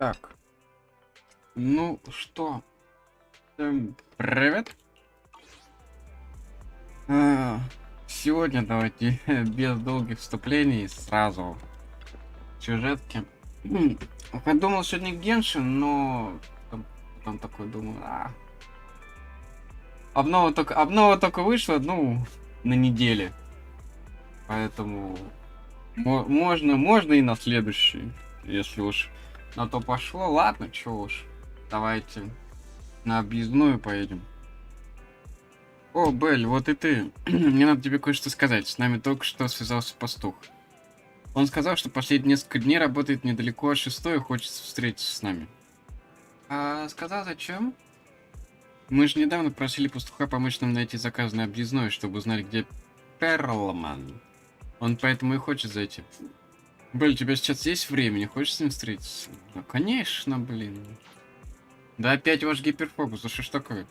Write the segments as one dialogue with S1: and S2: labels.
S1: Так, ну что, привет. А, Сегодня давайте без долгих вступлений сразу к сюжетке. Подумал сегодня Геншин, но потом такой думаю, обнова только вышла, ну, на неделе. Поэтому можно и на следующий, если уж на то пошло. Ладно, чё уж, давайте на объездную поедем. О, Белль, вот и ты. Мне надо тебе кое-что сказать. С нами только что связался пастух. Он сказал, что последние несколько дней работает недалеко от 6 и хочет встретиться с нами. А сказал зачем? Мы же недавно просили пастуха помочь нам найти заказанный объездной, чтобы узнать, где Перлман. Он поэтому и хочет зайти. Белль, у тебя сейчас есть время? Не хочешь с ним встретиться? Ну, конечно, блин. Да опять ваш гиперфокус, а что ж такое?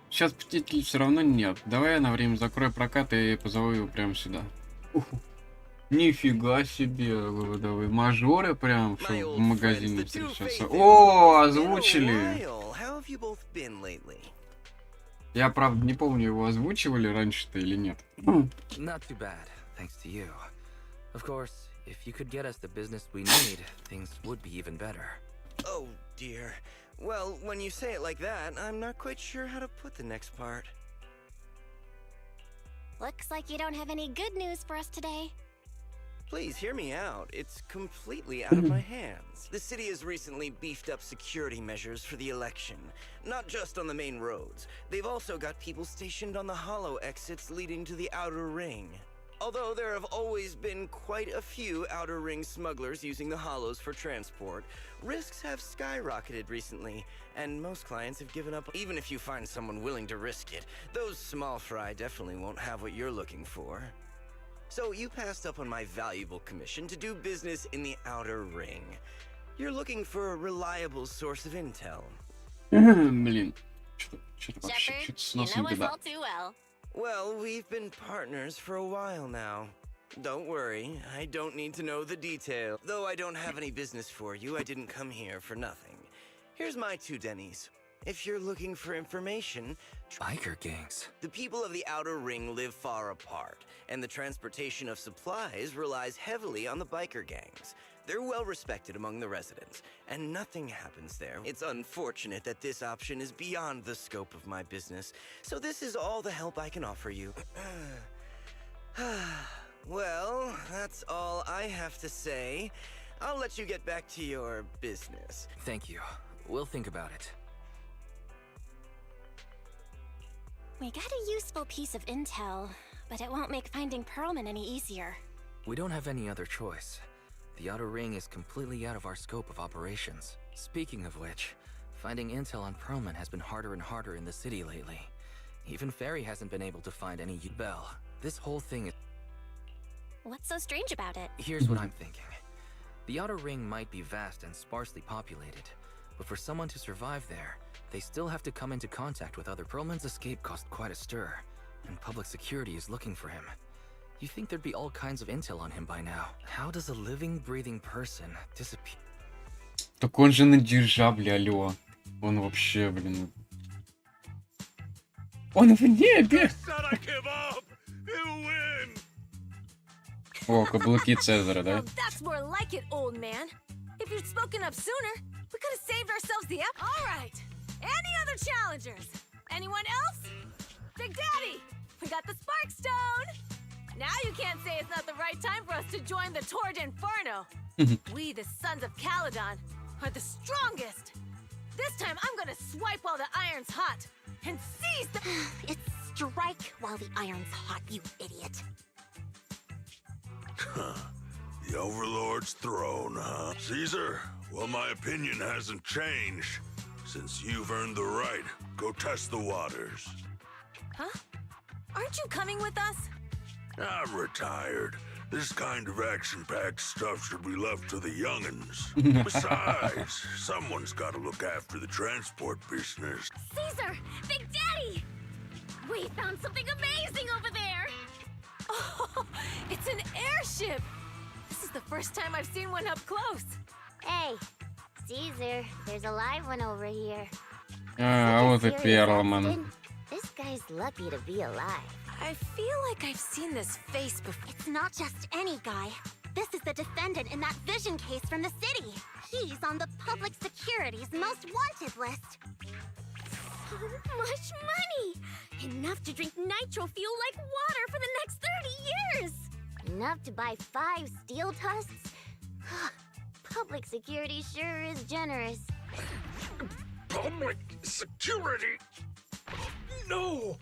S1: Сейчас посетителей все равно нет. Давай я на время закрою прокат и позову его прямо сюда. Нифига себе, давай мажоры прям что в магазине встречаются. О, озвучили. Я правда не помню, его озвучивали раньше-то или нет.
S2: Not too bad, thanks to you. Of course, if you could get us the business we need, things would be even better.
S3: Oh dear. Well, when you say it like that, I'm not quite sure how to put the next part.
S4: Looks like you don't have any good news for us today.
S3: Please hear me out. It's completely out of my hands. The city has recently beefed up security measures for the election. Not just on the main roads. They've also got people stationed on the hollow exits leading to the outer ring. Although there have always been quite a few outer ring smugglers using the hollows for transport, risks have skyrocketed recently, and most clients have given up. Even if you find someone willing to risk it, those small fry definitely won't have what you're looking for. So you passed up on my valuable commission to do business in the outer ring. You're looking for a reliable source of intel.
S1: Блин, что-то вообще
S4: Shepard,
S1: что-то с
S4: you
S1: носом
S4: know us
S1: беда.
S4: all too well.
S3: Well, we've been partners for a while now. Don't worry, I don't need to know the detail. Though I don't have any business for you, I didn't come here for nothing. Here's my 2 Denny's. If you're looking for information,
S2: Biker gangs.
S3: the people of the outer ring live far apart, and the transportation of supplies relies heavily on the biker gangs. They're well respected among the residents, and nothing happens there. It's unfortunate that this option is beyond the scope of my business, so this is all the help I can offer you. Well, that's all I have to say. I'll let you get back to your business.
S2: Thank you. We'll think about it.
S4: We got a useful piece of intel, but it won't make finding Perlman any easier.
S2: We don't have any other choice. The outer ring is completely out of our scope of operations. Speaking of which, finding intel on Perlman has been harder and harder in the city lately. Even Ferry hasn't been able to find any Bell. This whole thing is...
S4: What's so strange about it?
S2: Here's what I'm thinking. The outer ring might be vast and sparsely populated, but for someone to survive there, they still have to come into contact with other. Perlman's escape caused quite a stir, and public security is looking for him. You think there'd be all kinds of intel on him by now. How does a living, breathing person disappear?
S1: Так он же на дирижабле, алло. Он вообще, блин. Он в небе! О, каблуки Цезаря, да?
S5: Well, that's more like it, old man. If you'd spoken up sooner, we could have saved ourselves the All right. Any other challengers? Anyone else? Big Daddy, we got the Spark Stone. Now you can't say it's not the right time for us to join the Torrid Inferno. We, the Sons of Caledon, are the strongest. This time I'm gonna swipe while the iron's hot and seize the...
S4: It's strike while the iron's hot, you idiot.
S6: The Overlord's throne, huh? Caesar? Well, my opinion hasn't changed. Since you've earned the right, go test the waters.
S5: Huh? Aren't you coming with us?
S6: I'm retired. This kind of action-packed stuff should be left to the young'uns. Besides, someone's got to look after the transport business.
S4: Caesar! Big Daddy! We found something amazing over there!
S5: Oh, it's an airship! This is the first time I've seen one up close.
S4: Hey,
S7: Caesar, there's a live one over here.
S1: А вот и
S7: Serious
S1: Перлман.
S7: accident? This guy's lucky to be alive.
S5: I feel like I've seen this face before.
S4: It's not just any guy. This is the defendant in that vision case from the city. He's on the public security's most wanted list. So much money! Enough to drink nitro fuel like water for the next 30 years!
S7: Enough to buy 5 steel tusks? Public security sure is generous.
S6: Public security? No!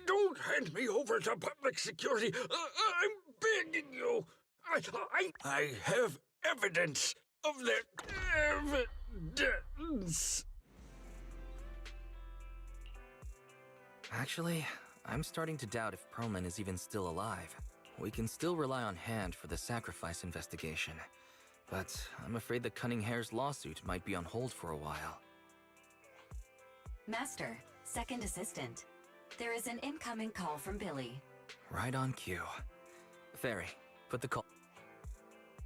S6: Don't hand me over to public security! I'm begging you! I have evidence of the evidence!
S2: Actually, I'm starting to doubt if Perlman is even still alive. We can still rely on Hand for the sacrifice investigation. But I'm afraid the Cunning Hare's lawsuit might be on hold for a while.
S8: Master, second assistant. There is an incoming call from Billy.
S2: Right on cue. Fairy, put the call.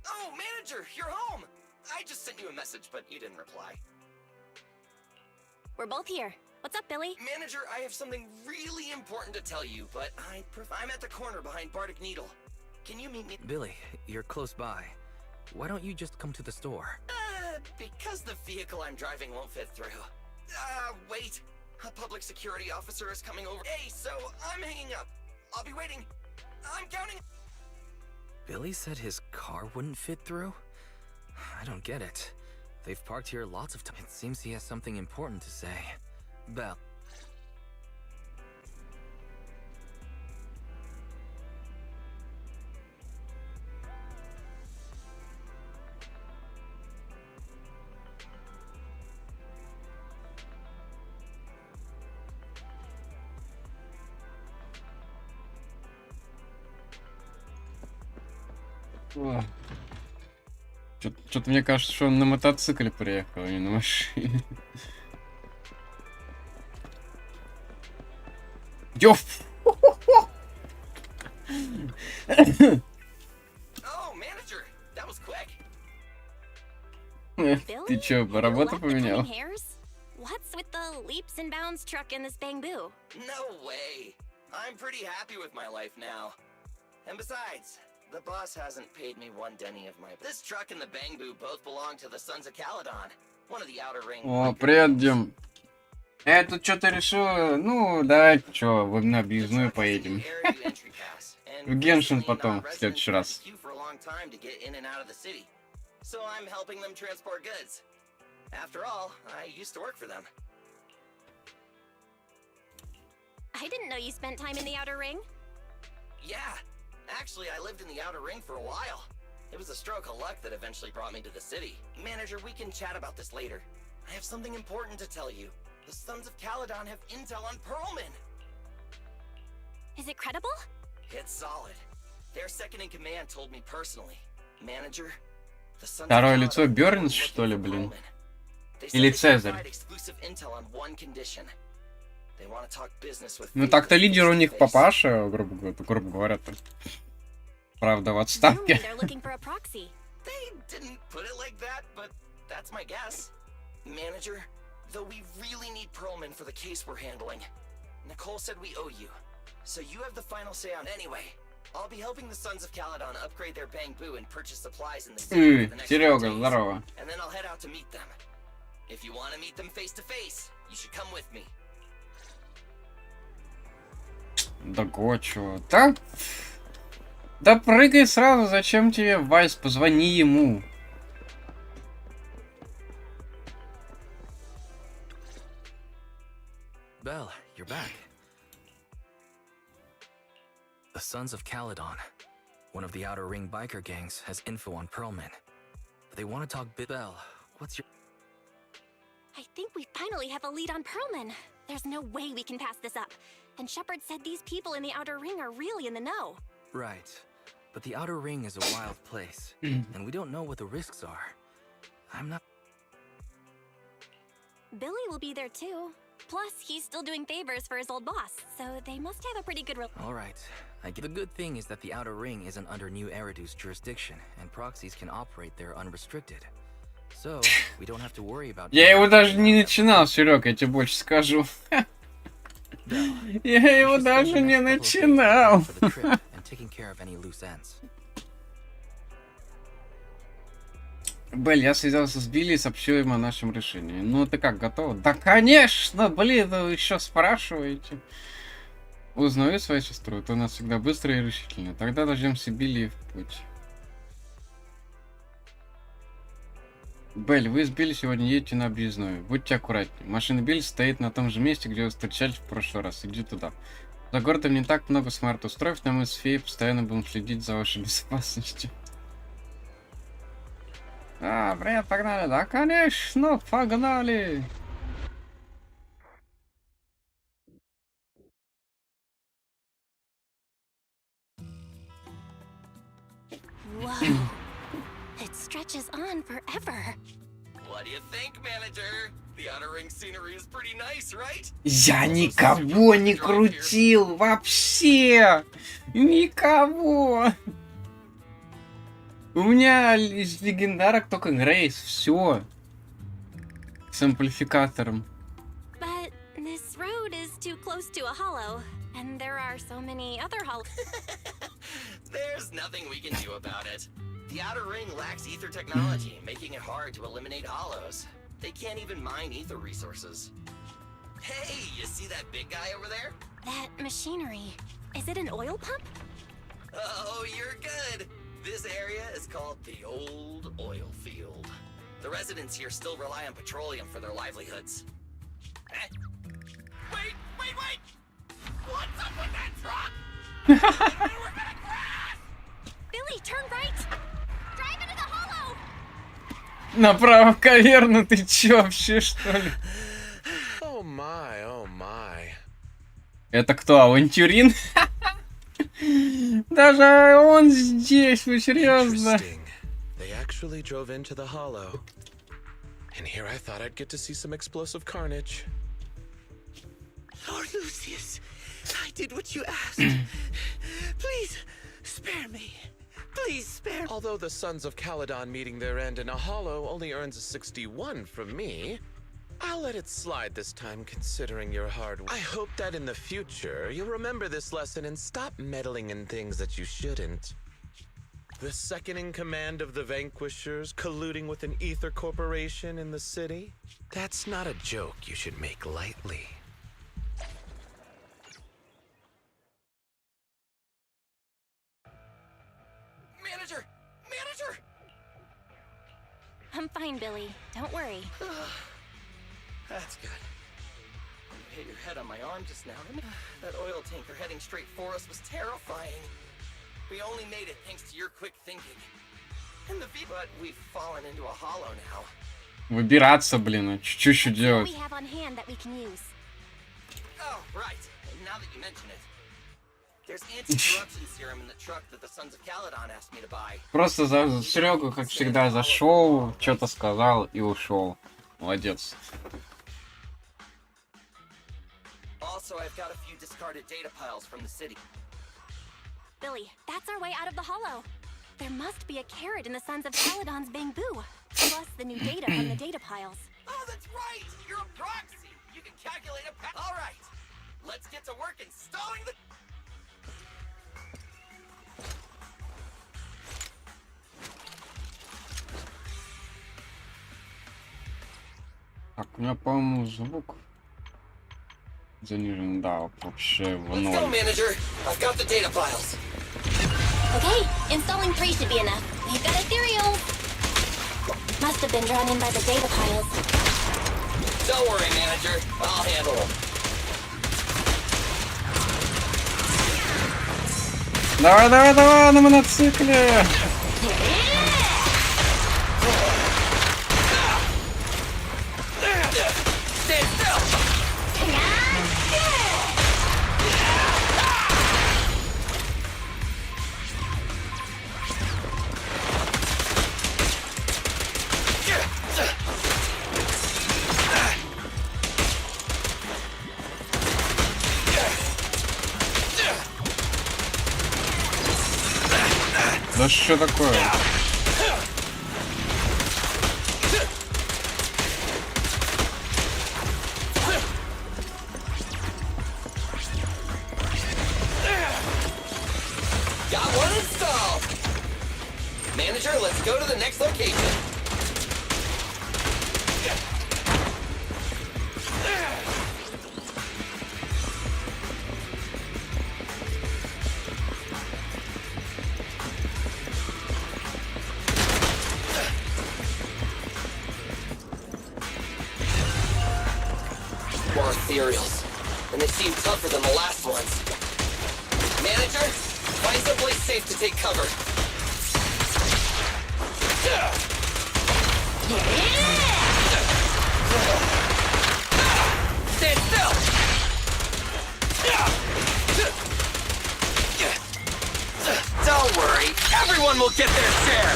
S3: Oh, manager, you're home! I just sent you a message, but you didn't reply.
S4: We're both here. What's up, Billy?
S3: Manager, I have something really important to tell you, but I'm at the corner behind Bardic Needle. Can you meet me?
S2: Billy, you're close by. Why don't you just come to the store?
S3: Because the vehicle I'm driving won't fit through. Wait. A public security officer is coming over. Hey, so I'm hanging up. I'll be waiting. I'm counting.
S2: Billy said his car wouldn't fit through? I don't get it. They've parked here lots of times. It seems he has something important to say. Bell.
S1: Что-то мне кажется, что он на мотоцикле приехал, а не на машине. Ёф! Ты чё, работу поменял?
S4: What's with the leaps and bounds truck in this bamboo?
S3: No way. I'm pretty happy with my life now. And besides, the boss hasn't paid me one penny of my... This truck and the Bangbu both belong to the Sons of Caledon, one of the Outer Ring...
S1: О, привет, Дим. Я тут что-то решил, ну, давай, чё, на Объездную поедем. В Геншин потом, в следующий раз.
S3: So I'm helping them transport goods. After all, I used to work for them.
S4: I didn't know you spent time in the Outer Ring.
S3: Yeah. Actually, I lived in the Outer Ring for a while. It was a stroke of luck that eventually brought me to the city. Manager, we can chat about this later. I have something important to tell you. The Sons of Caledon have intel on Perlman.
S4: Is it credible?
S3: It's solid. Their second in command told me personally. Manager, the Sons of
S1: Второе
S3: Caledon
S1: лицо Бёрнс,
S3: are
S1: что ли,
S3: looking for
S1: блин?
S3: Perlman. They
S1: Или
S3: said they
S1: Цезарь?
S3: provide exclusive intel on one condition. They want to talk business with
S1: Ну
S3: me
S1: так-то
S3: face
S1: лидер у
S3: to
S1: них
S3: face.
S1: папаша, грубо говоря-то. Правда, в
S4: Zoom,
S1: отставке.
S4: they're looking for a proxy.
S3: They didn't put it like that, but that's my guess. Manager, though we really need Perlman for the case we're handling, Nicole said we owe you. So you have the final say on anyway. I'll be helping the Sons of Caledon upgrade their Bangbu and purchase supplies in the city for the next few
S1: Серега,
S3: days.
S1: здорово.
S3: And then I'll head out to meet them. If you want to meet them face to face, you should come with me.
S1: Да чего? Да? Да прыгай сразу, зачем тебе, Вайс, позвони ему.
S2: Belle, you're back. The Sons of Caledon, one of the Outer Ring biker gangs, has info on Perlman. They want to talk Belle, what's your...
S4: I think we finally have a lead on Perlman. There's no way we can pass this up. And Shepard said these people in the Outer Ring are really in the know.
S2: Right. But the Outer Ring is a wild place, and we don't know what the risks are. I'm not...
S4: Billy will be there too. Plus, he's still doing favors for his old boss, so they must have a pretty good
S2: Alright. The good thing is that the Outer Ring isn't under New Eridu's jurisdiction, and proxies can operate there unrestricted. So, we don't have to worry about...
S1: Я его даже не начинал, Серег, я тебе больше скажу. Я его даже не начинал. Белль, я связался с Билли и сообщил ему о нашем решении. Ну ты как, готова? Да конечно, блин, вы еще спрашиваете. Узнаю свою сестру, то у нас всегда быстро и решительно. Тогда дождемся Билли в путь. Белль, вы с Билли сегодня едете на Объездную. Будьте аккуратнее. Машина Билли стоит на том же месте, где вы встречались в прошлый раз. Иди туда. За городом не так много смарт-устройств, но мы с Феей постоянно будем следить за вашей безопасностью. А, привет, погнали. Да, конечно, погнали.
S4: Whoa. It stretches on forever.
S3: What do you think, manager? The outer ring scenery is pretty nice, right?
S1: Я никого не крутил вообще. Никого. У меня из легендарок только Грейс. Все. С амплификатором.
S4: But this road is too close to a hollow, and there are so many other hollows.
S3: There's nothing we can do about it. The outer ring lacks ether technology, making it hard to eliminate hollows. They can't even mine ether resources. Hey, you see that big guy over there?
S4: That machinery. Is it an oil pump?
S3: Oh, you're good. This area is called the Old Oil Field. The residents here still rely on petroleum for their livelihoods. Eh? Wait! What's up with that truck? We're gonna crash!
S4: Billy, turn right! Drive into the hollow!
S1: Направо каверну, ты чё вообще, что ли?
S9: Oh my, oh my.
S1: Это кто, авантюрин? Даже он здесь, вы серьезно?
S9: Interesting. They actually drove into the hollow. And here I thought I'd get to see some explosive carnage.
S3: Lord Lucius, I did what you asked. Please, spare me. Please spare me.
S9: Although the Sons of Caledon meeting their end in a hollow only earns a 61 from me, I'll let it slide this time considering your hard work. I hope that in the future you'll remember this lesson and stop meddling in things that you shouldn't. The second in command of the Vanquishers colluding with an ether corporation in the city? That's not a joke you should make lightly.
S3: Manager!
S4: I'm fine, Billy. Don't worry.
S3: That's good. You hit your head on my arm just now. That oil tanker heading straight for us was terrifying. We only made it thanks to your quick thinking. And but we've fallen into a hollow now.
S1: Выбираться, блин, что еще
S4: What
S1: делать?
S4: we have on hand that we can use?
S3: Oh, right. Now that you mention it. There's anti-corruption serum in the truck that the Sons of Caledon asked me to buy.
S1: Просто за Серегу, как всегда, зашел, что-то сказал и ушел. Молодец.
S3: Also, I've got a few discarded data piles from the city.
S4: Billy, that's our way out of the hollow. There must be a carrot in the Sons of Caledon's bamboo. Plus the new data from the data piles.
S3: Oh, that's right! You're a proxy! You can calculate a All right! Let's get to work installing the...
S1: Так, у меня, по-моему, звук занижен, да, вообще в
S3: Let's go,
S1: ноль.
S3: manager! I've got the data files.
S4: Okay, installing 3 should be enough. We've got ethereal. Must have been drawn in by the data piles.
S3: Don't worry, manager. I'll handle them.
S1: Давай, давай, давай, на мотоцикле!
S3: Stand still!
S1: Да что такое?
S10: Blast off! Manager, let's go to the next location. More ethereals, and they seem tougher than the last ones. Manager, find someplace safe to take cover. Stand still! Don't worry, everyone will get their share!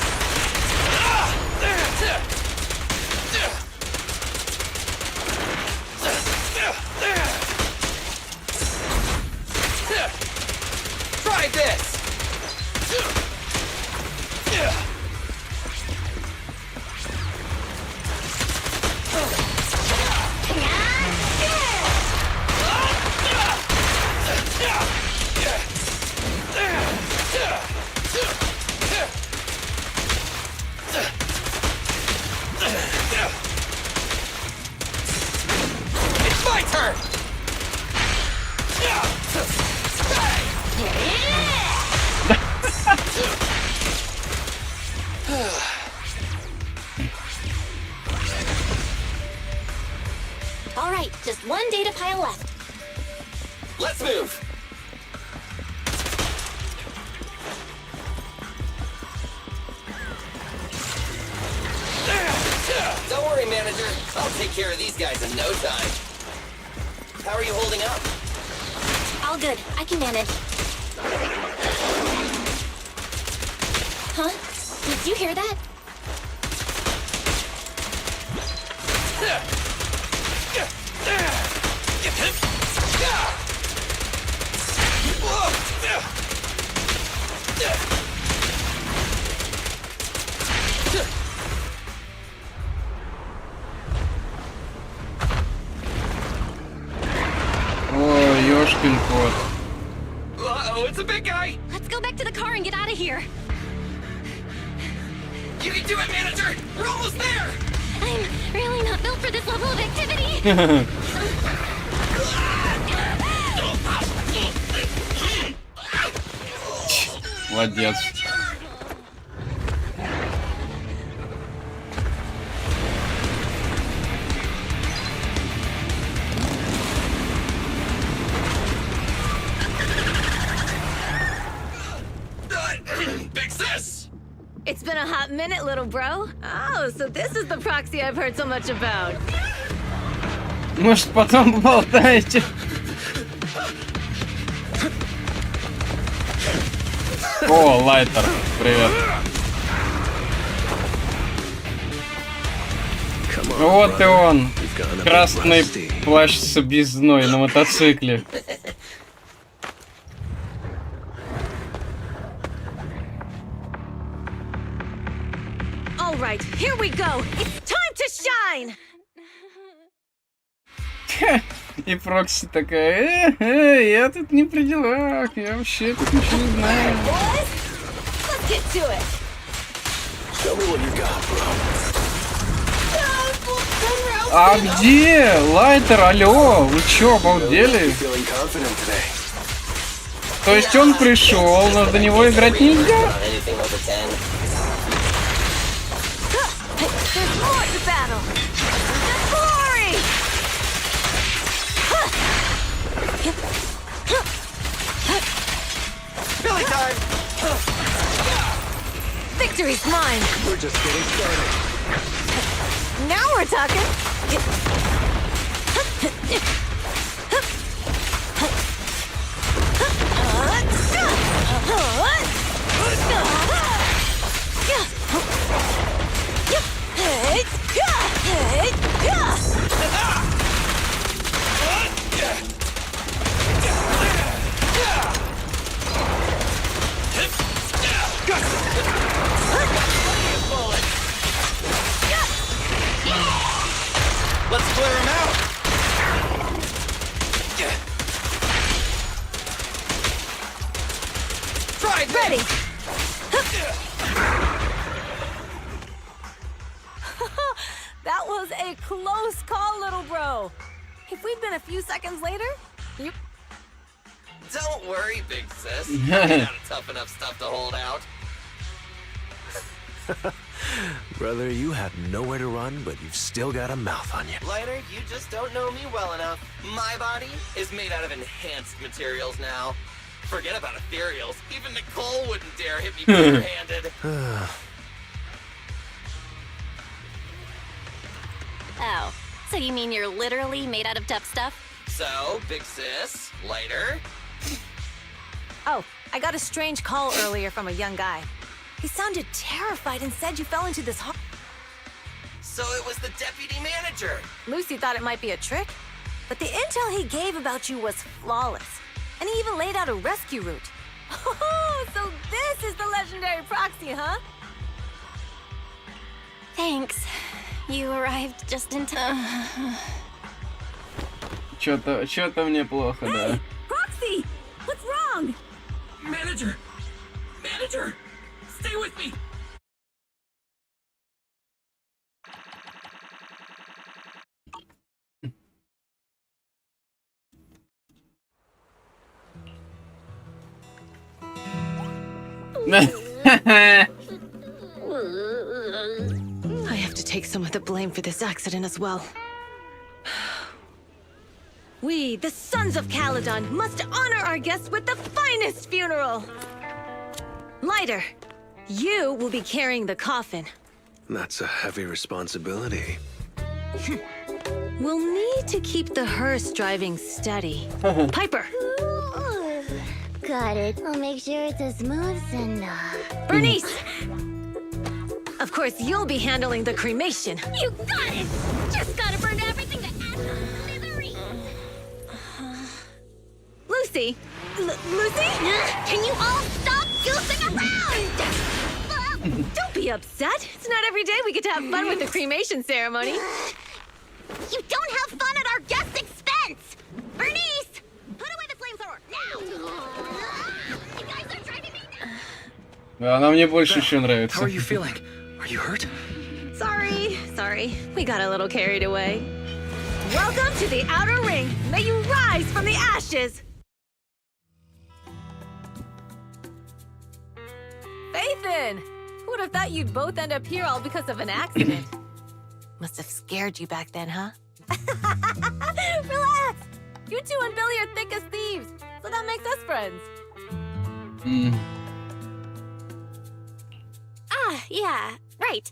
S10: Try this! It's my turn!
S7: All right, just one data pile left.
S10: Let's move! Don't worry, manager. I'll take care of these guys in no time. How are you holding up?
S7: All good. I can manage. Huh? Did you hear that?
S1: Ой, ёшкин кот.
S10: Uh-oh, it's a big guy!
S7: Let's go back to the car and get out of here.
S10: You can do it, manager! We're almost there!
S7: I'm really not built for this level of activity.
S1: Молодец.
S10: Fix this!
S5: It's been a hot minute, little bro. Oh, so this is the proxy I've heard so much about.
S1: Может, потом поболтаете? О, Лайтер, привет. Вот и он. Красный плащ с объездной на мотоцикле.
S5: All right, here we go. It's time to shine.
S1: И Прокси такая, я тут не при делах, я вообще тут ничего не знаю.
S5: Boys, let's get to it.
S6: Show me what you got, bro.
S1: А где? Лайтер, алло, вы чё, обалдели?
S6: Feeling confident today.
S1: То есть он пришел, но до него играть нельзя?
S10: Anything over 10.
S5: There's more to battle. The glory.
S10: Billy time!
S5: Victory's mine.
S6: We're just getting started.
S5: Now we're talking.
S10: Let's clear him out! Try this.
S5: Ready. a close call, little bro. If we'd been a few seconds later, you...
S10: Don't worry, big sis. I got tough enough stuff to hold out.
S11: Brother, you have nowhere to run, but you've still got a mouth on you.
S10: Lighter, you just don't know me well enough. My body is made out of enhanced materials now. Forget about ethereals. Even Nicole wouldn't dare hit me bare-handed.
S7: Oh, so you mean you're literally made out of tough stuff?
S10: So, big sis, lighter.
S5: Oh, I got a strange call earlier from a young guy. He sounded terrified and said you fell into this hole.
S10: So it was the deputy manager.
S5: Lucy thought it might be a trick, but the intel he gave about you was flawless. And he even laid out a rescue route. Oh, so this is the legendary proxy, huh?
S7: Thanks. You arrived just in time.
S1: Чё-то мне плохо, да.
S5: Hey, Proxy! What's wrong?
S10: Manager! Manager! Stay with me!
S5: I have to take some of the blame for this accident as well. We, the Sons of Caledon, must honor our guests with the finest funeral! Lighter, you will be carrying the coffin.
S11: That's a heavy responsibility.
S5: We'll need to keep the hearse driving steady. Piper!
S7: Got it. I'll make sure it's as smooth and
S5: Bernice! Of course, you'll be handling the cremation.
S7: You got it! Just gotta burn everything to ash and smithereens!
S5: Lucy! Lucy?
S7: Can you all stop goofing around?
S5: Don't be upset. It's not every day we get to have fun with the cremation ceremony.
S7: You don't have fun at our guest's expense! Bernice! Put away the flamethrower, now! You guys are driving me nuts!
S1: Она мне больше еще нравится.
S11: How are you feeling? Are you hurt?
S5: Sorry. We got a little carried away. Welcome to the Outer Ring. May you rise from the ashes. Fathan! Who would have thought you'd both end up here all because of an accident? Must have scared you back then, huh? Relax! You two and Billy are thick as thieves, so that makes us friends.
S7: Ah, yeah, right.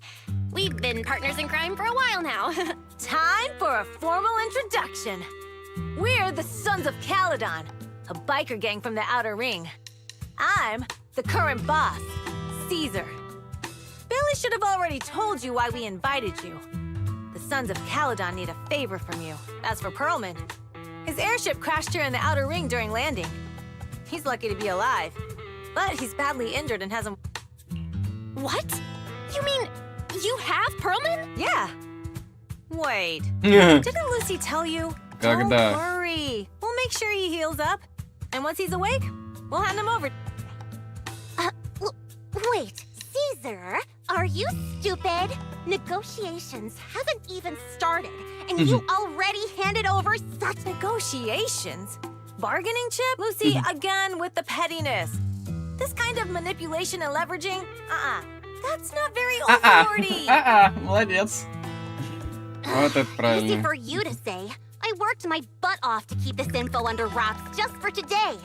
S7: We've been partners in crime for a while now.
S5: Time for a formal introduction. We're the Sons of Caledon, a biker gang from the Outer Ring. I'm the current boss, Caesar. Billy should have already told you why we invited you. The Sons of Caledon need a favor from you. As for Perlman, his airship crashed here in the Outer Ring during landing. He's lucky to be alive, but he's badly injured and hasn't...
S7: What? You mean you have Perlman?
S5: Yeah. Wait, didn't Lucy tell you? Don't worry. We'll make sure he heals up. And once he's awake, we'll hand him over.
S7: Wait, Caesar, are you stupid? Negotiations haven't even started, and you already handed over such
S5: negotiations? Bargaining chip? Lucy, again with the pettiness. This kind of manipulation and leveraging? That's not very authority.
S1: Молодец. Вот это правильно.
S7: Easy for you to say. I worked my butt off to keep this info under wraps just for today.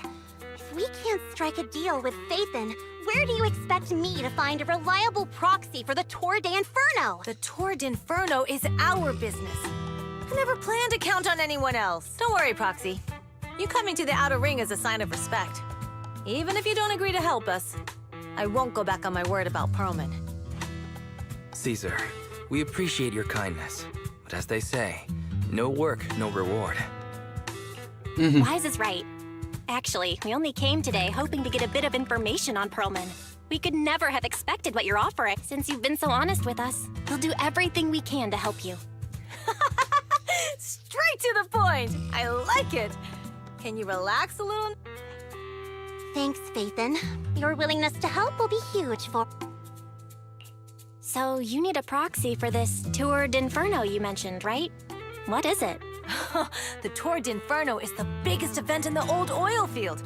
S7: If we can't strike a deal with Fathan, where do you expect me to find a reliable proxy for the Tour d'Inferno?
S5: The Tour d'Inferno is our business. I never planned to count on anyone else. Don't worry, Proxy. You coming to the Outer Ring is a sign of respect. Even if you don't agree to help us, I won't go back on my word about Perlman.
S2: Caesar, we appreciate your kindness. But as they say, no work, no reward.
S7: Wise is right. Actually, we only came today hoping to get a bit of information on Perlman. We could never have expected what you're offering. Since you've been so honest with us, we'll do everything we can to help you.
S5: Straight to the point! I like it! Can you relax a little?
S7: Thanks, Fathan. Your willingness to help will be huge for...
S4: So you need a proxy for this Tour d'Inferno you mentioned, right? What is it?
S5: The Tour d'Inferno is the biggest event in the old oil field.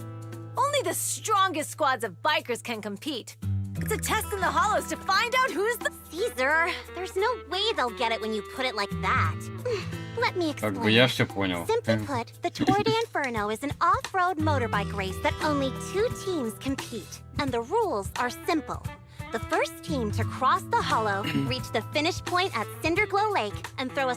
S5: Only the strongest squads of bikers can compete. It's a test in the hollows to find out who's the...
S7: Caesar, there's no way they'll get it when you put it like that. Let me
S1: Как бы я все
S7: explain.
S1: понял.
S7: Simply put, the Tour d'Inferno is an off-road motorbike race that only 2 teams compete. And the rules are simple. The first team to cross the hollow, reach the finish point at Cinderglow Lake, and throw a...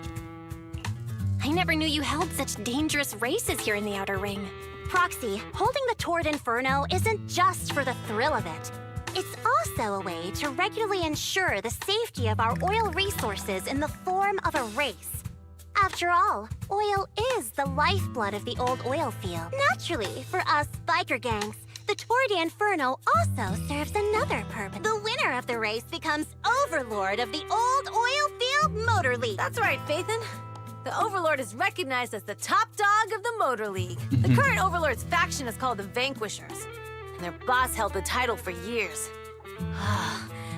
S4: I never knew you held such dangerous races here in the Outer Ring.
S7: Proxy, holding the Tour d'Inferno isn't just for the thrill of it. It's also a way to regularly ensure the safety of our oil resources in the form of a race. After all, oil is the lifeblood of the old oil field. Naturally, for us biker gangs, the Tour d'Inferno also serves another purpose. The winner of the race becomes overlord of the old oil field motor league.
S5: That's right, Phaethon. The Overlord is recognized as the top dog of the Motor League. The current Overlord's faction is called the Vanquishers, and their boss held the title for years.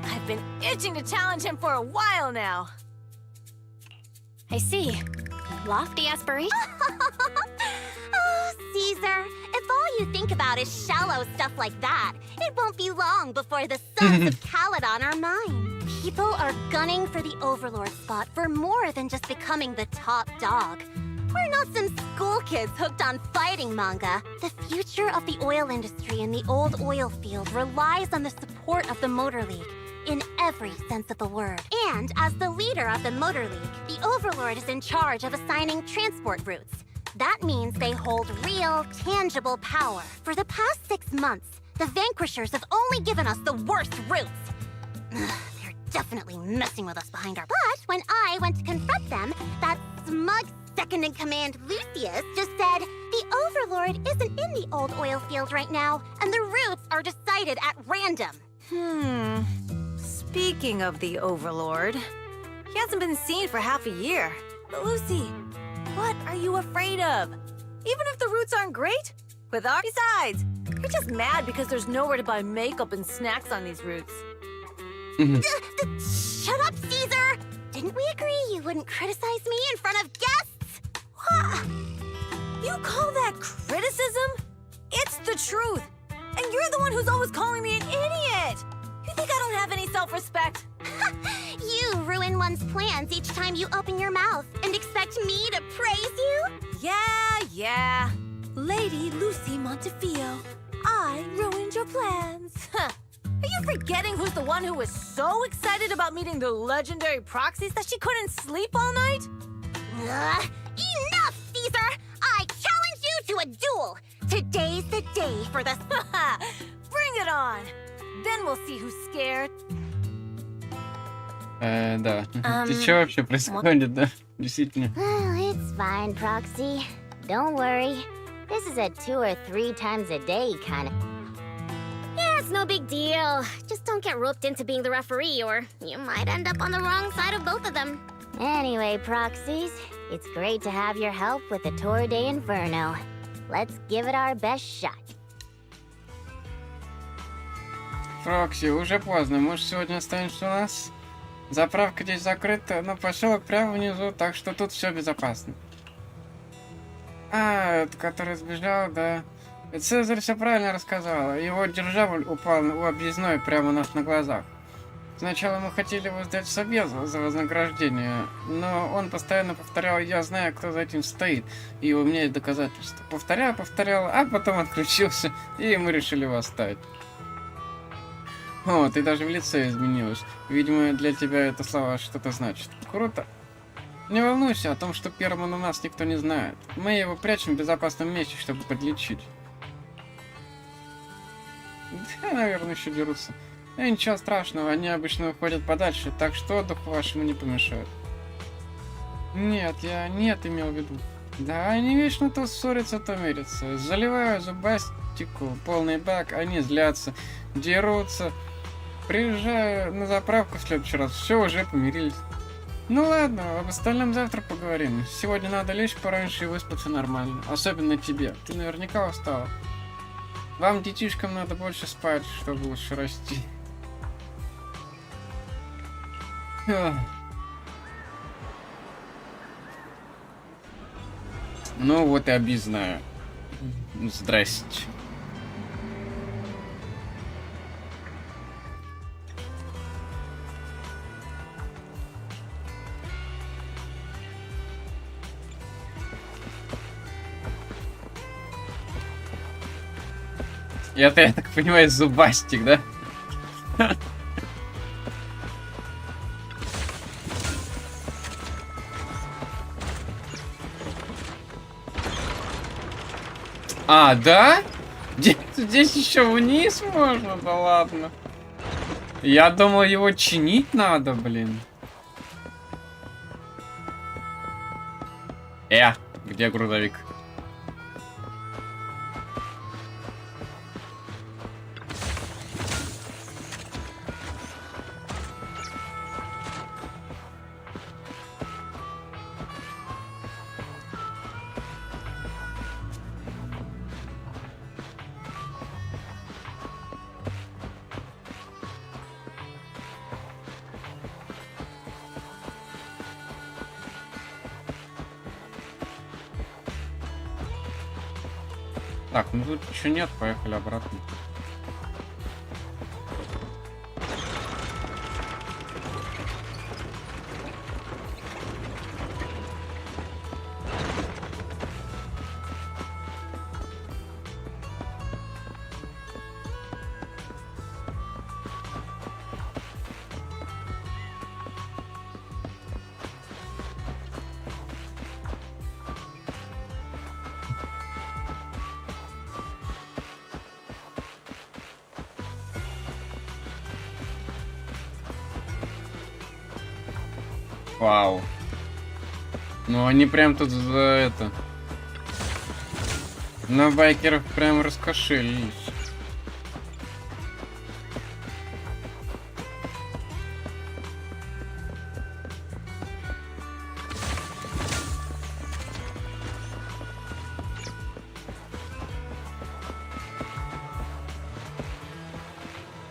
S5: I've been itching to challenge him for a while now.
S4: I see. Lofty aspiration.
S7: Oh, Caesar, if all you think about is shallow stuff like that, it won't be long before the sons of Caledon are mine. People are gunning for the Overlord spot for more than just becoming the top dog. We're not some school kids hooked on fighting manga. The future of the oil industry in the old oil field relies on the support of the Motor League, in every sense of the word. And as the leader of the Motor League, the Overlord is in charge of assigning transport routes. That means they hold real, tangible power. For the past 6 months, the Vanquishers have only given us the worst routes. They're definitely messing with us behind our... But when I went to confront them, that smug second-in-command Lucius just said the Overlord isn't in the old oil field right now, and the routes are decided at random.
S5: Speaking of the Overlord, he hasn't been seen for half a year. But Lucy, what are you afraid of? Even if the routes aren't great? With our... Besides, you're just mad because there's nowhere to buy makeup and snacks on these routes.
S7: Shut up, Caesar! Didn't we agree you wouldn't criticize me in front of guests?
S5: What? You call that criticism? It's the truth. And you're the one who's always calling me an idiot. You think I don't have any self-respect?
S7: You ruin one's plans each time you open your mouth and expect me to praise you?
S5: Yeah. Lady Lucy Montefiore, I ruined your plans. Are you forgetting who's the one who was so excited about meeting the legendary proxies that she couldn't sleep all night?
S7: Enough, Caesar! I challenge you to a duel! Today's the day for the...
S5: Bring it on! Then we'll see who's scared.
S1: Да. Ты что вообще происходит, да? Действительно.
S7: It's fine, Proxy. Don't worry. This is a 2 or 3 times a day kind of... Yeah, it's no big deal. Just don't get roped into being the referee, or you might end up on the wrong side of both of them. Anyway, Proxies, it's great to have your help with the Tour d'Inferno. Let's give it our best shot.
S1: Прокси, уже поздно. Может, сегодня останешься у нас? Заправка здесь закрыта, но поселок прямо внизу, так что тут все безопасно. Это который сбежал, да. Цезарь все правильно рассказал. Его дирижабль упал у Объездной прямо у нас на глазах. Сначала мы хотели его сдать в собес за вознаграждение, но он постоянно повторял: я знаю, кто за этим стоит, и у меня есть доказательства. Повторял, а потом отключился, и мы решили его оставить. О, ты даже в лице изменилась. Видимо, для тебя это слова что-то значит. Круто. Не волнуйся о том, что первым у нас никто не знает. Мы его прячем в безопасном месте, чтобы подлечить. Да, наверное, еще дерутся. Ничего страшного, они обычно уходят подальше, так что отдыху вашему не помешает. Нет, я не это имел в виду. Да, они вечно то ссорятся, то мирятся. Заливаю зубастику, полный бак, они злятся, дерутся. Приезжаю на заправку в следующий раз, все, уже помирились. Ну ладно, об остальном завтра поговорим. Сегодня надо лечь пораньше и выспаться нормально. Особенно тебе, ты наверняка устала. Вам, детишкам, надо больше спать, чтобы лучше расти. Ну вот и объездная. Здрасте. Это, я так понимаю, зубастик, да? А, да? Здесь еще вниз можно? Да ладно. Я думал, его чинить надо, блин. Где грузовик? Так, ну тут ничего нет, поехали обратно. Вау. Ну они прям тут за это. На байкеров прям раскошелились.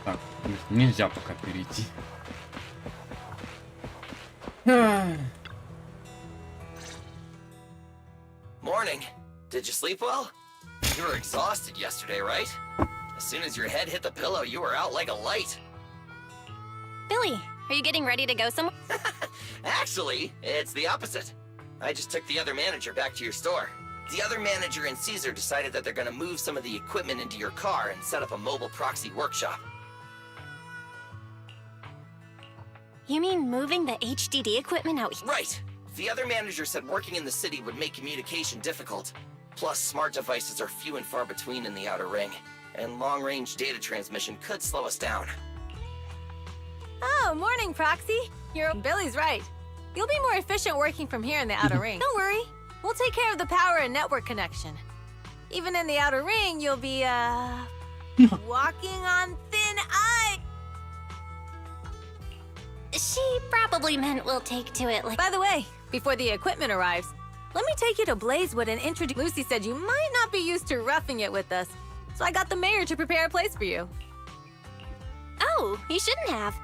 S1: Так, нельзя пока перейти.
S10: Morning. Did you sleep well? You were exhausted yesterday, right? As soon as your head hit the pillow, you were out like a light.
S7: Billy, are you getting ready to go somewhere?
S10: Actually, it's the opposite. I just took the other manager back to your store. The other manager and Caesar decided that they're gonna move some of the equipment into your car and set up a mobile proxy workshop.
S7: You mean moving the HDD equipment out?
S10: Right. The other manager said working in the city would make communication difficult. Plus, smart devices are few and far between in the Outer Ring, and long-range data transmission could slow us down.
S5: Oh, morning, Proxy. Billy's right. You'll be more efficient working from here in the Outer Ring. Don't worry. We'll take care of the power and network connection. Even in the Outer Ring, you'll be, walking on thin ice.
S7: She probably meant we'll take to it like...
S5: By the way, before the equipment arrives, let me take you to Blazewood and introduce... Lucy said you might not be used to roughing it with us, so I got the mayor to prepare a place for you.
S7: Oh, you shouldn't have.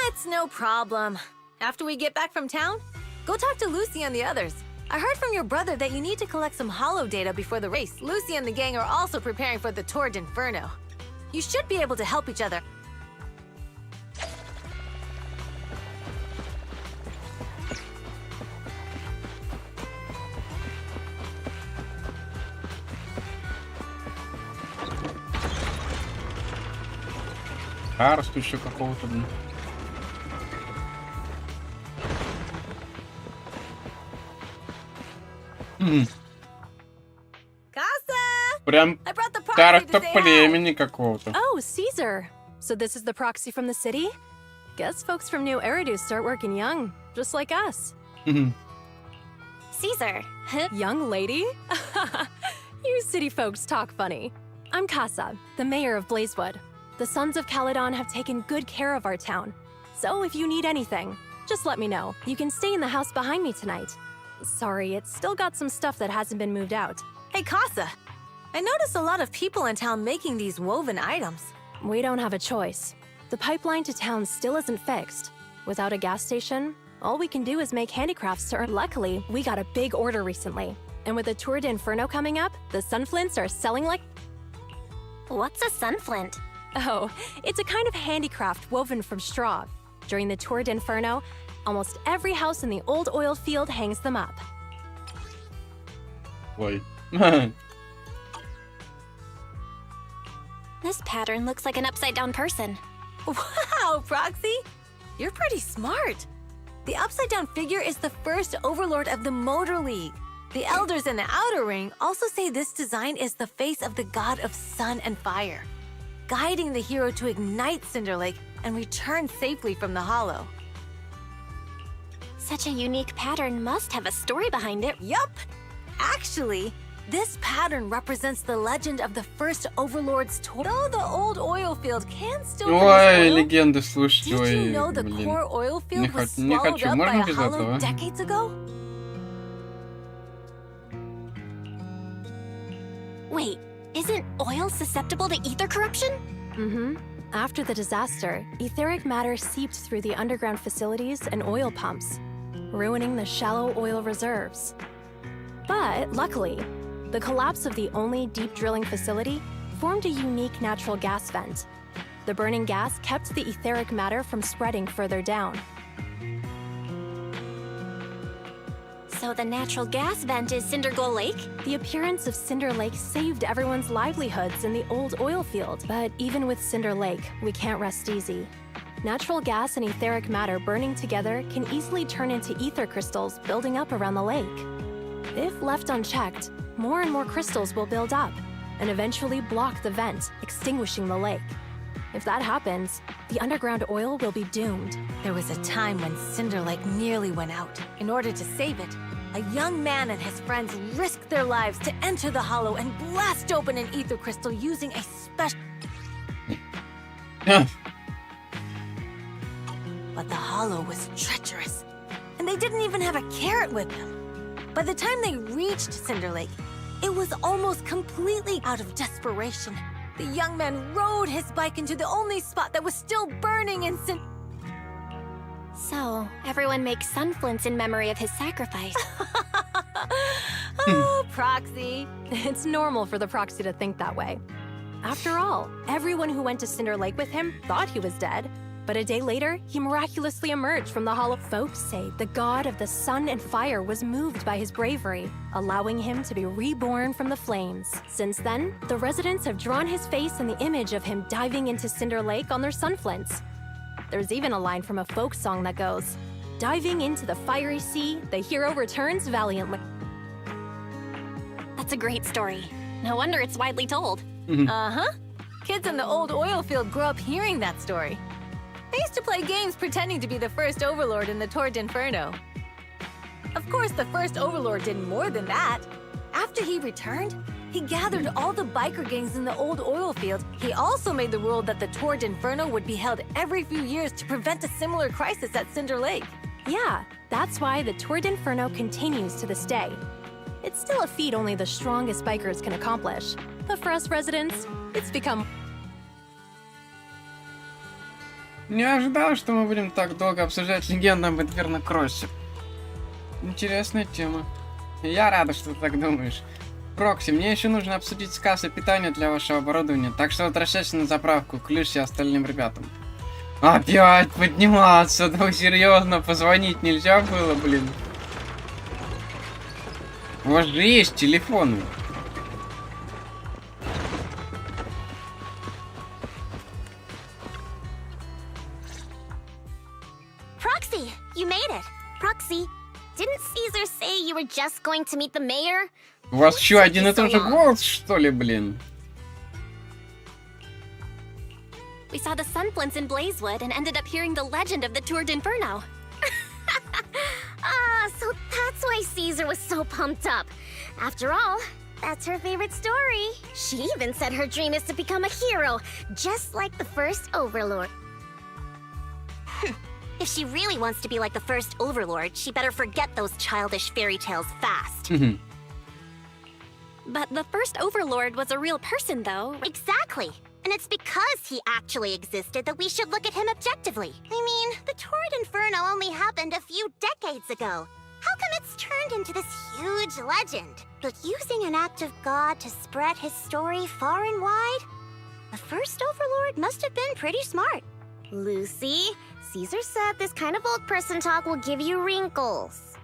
S5: It's no problem. After we get back from town, go talk to Lucy and the others. I heard from your brother that you need to collect some holo data before the race. Lucy and the gang are also preparing for the Tour d'Inferno. You should be able to help each other.
S1: Арсту еще какого-то, блин. Прям карта племени какого-то.
S12: Oh, Caesar. So this is the proxy from the city? Guess folks from New Eridu start working young, just like us.
S7: Caesar.
S12: Young lady? You city folks talk funny. I'm Casa, the mayor of Blazewood. The Sons of Caledon have taken good care of our town. So if you need anything, just let me know. You can stay in the house behind me tonight. Sorry, it's still got some stuff that hasn't been moved out.
S5: Hey, Casa. I noticed a lot of people in town making these woven items.
S12: We don't have a choice. The pipeline to town still isn't fixed. Without a gas station, all we can do is make handicrafts to earn. Luckily, we got a big order recently. And with the Tour d'Inferno coming up, the sunflints are selling like...
S7: What's a sunflint?
S12: Oh, it's a kind of handicraft woven from straw. During the Tour d'Inferno, almost every house in the old oil field hangs them up.
S1: Ой.
S7: This pattern looks like an upside-down person.
S5: Wow, Proxy! You're pretty smart. The upside-down figure is the first overlord of the Motor League. The elders in the Outer Ring also say this design is the face of the god of sun and fire, guiding the hero to ignite Cinder Lake and return safely from the Hollow.
S7: Such a unique pattern must have a story behind it.
S5: Yup! Actually, this pattern represents the legend of the first Overlord's tour. Though the old oil field can still produce
S1: Ой,
S5: oil,
S1: легенды, слушайте,
S5: did you
S1: ой,
S5: know the
S1: блин.
S5: core oil
S1: Не
S5: field was
S1: не
S5: swallowed
S1: хочу,
S5: up by
S1: можно
S5: a
S1: без
S5: hollow
S1: этого?
S5: decades ago?
S7: Wait, isn't oil susceptible to ether corruption?
S12: Mm-hmm. After the disaster, etheric matter seeped through the underground facilities and oil pumps, ruining the shallow oil reserves. But luckily, the collapse of the only deep drilling facility formed a unique natural gas vent. The burning gas kept the etheric matter from spreading further down.
S7: So the natural gas vent is Cinder Gull Lake?
S12: The appearance of Cinder Lake saved everyone's livelihoods in the old oil field. But even with Cinder Lake, we can't rest easy. Natural gas and etheric matter burning together can easily turn into ether crystals building up around the lake. If left unchecked, more and more crystals will build up and eventually block the vent, extinguishing the lake. If that happens, the underground oil will be doomed.
S5: There was a time when Cinder Lake nearly went out. In order to save it, a young man and his friends risked their lives to enter the hollow and blast open an ether crystal using a special... But the hollow was treacherous, and they didn't even have a carrot with them. By the time they reached Cinder Lake, it was almost completely out of desperation. The young man rode his bike into the only spot that was still burning in
S7: So, everyone makes sunflints in memory of his sacrifice.
S5: Oh, Proxy.
S12: It's normal for the proxy to think that way. After all, everyone who went to Cinder Lake with him thought he was dead. But a day later, he miraculously emerged from the hollow. Folks say the god of the sun and fire was moved by his bravery, allowing him to be reborn from the flames. Since then, the residents have drawn his face and the image of him diving into Cinder Lake on their sunflints. There's even a line from a folk song that goes, "Diving into the fiery sea, the hero returns valiantly."
S7: That's a great story. No wonder it's widely told.
S5: Uh-huh. Kids in the old oil field grew up hearing that story. They used to play games pretending to be the first Overlord in the Tour d'Inferno. Of course, the first Overlord did more than that. After he returned, he gathered all the biker gangs in the old oil field. He also made the rule that the Tour d'Inferno would be held every few years to prevent a similar crisis at Cinder Lake.
S12: Yeah, that's why the Tour d'Inferno continues to this day. It's still a feat only the strongest bikers can accomplish. But for us residents, it's become...
S1: Не ожидал, что мы будем так долго обсуждать легенду об Инферно Кроссе. Интересная тема. Я рада, что ты так думаешь. Прокси, мне еще нужно обсудить сказ и питание для вашего оборудования, так что возвращайся на заправку, ключ и остальным ребятам. Опять подниматься, да серьезно, позвонить нельзя было, блин. У вас же есть телефоны.
S7: Proxy, you made it. Proxy, didn't Caesar say you were just going to meet the mayor?
S1: У вас еще один и тот же голос, что ли, блин?
S7: We saw the sunflints in Blazewood and ended up hearing the legend of the Tour d'Inferno. So that's why Caesar was so pumped up. After all, that's her favorite story. She even said her dream is to become a hero, just like the first Overlord. If she really wants to be like the first Overlord, she better forget those childish fairy tales fast. But the first Overlord was a real person, though. Exactly. And it's because he actually existed that we should look at him objectively. I mean, the Torrid Inferno only happened a few decades ago. How come it's turned into this huge legend? But using an act of God to spread his story far and wide? The first Overlord must have been pretty smart.
S4: Lucy, Caesar said this kind of old person talk will give you wrinkles.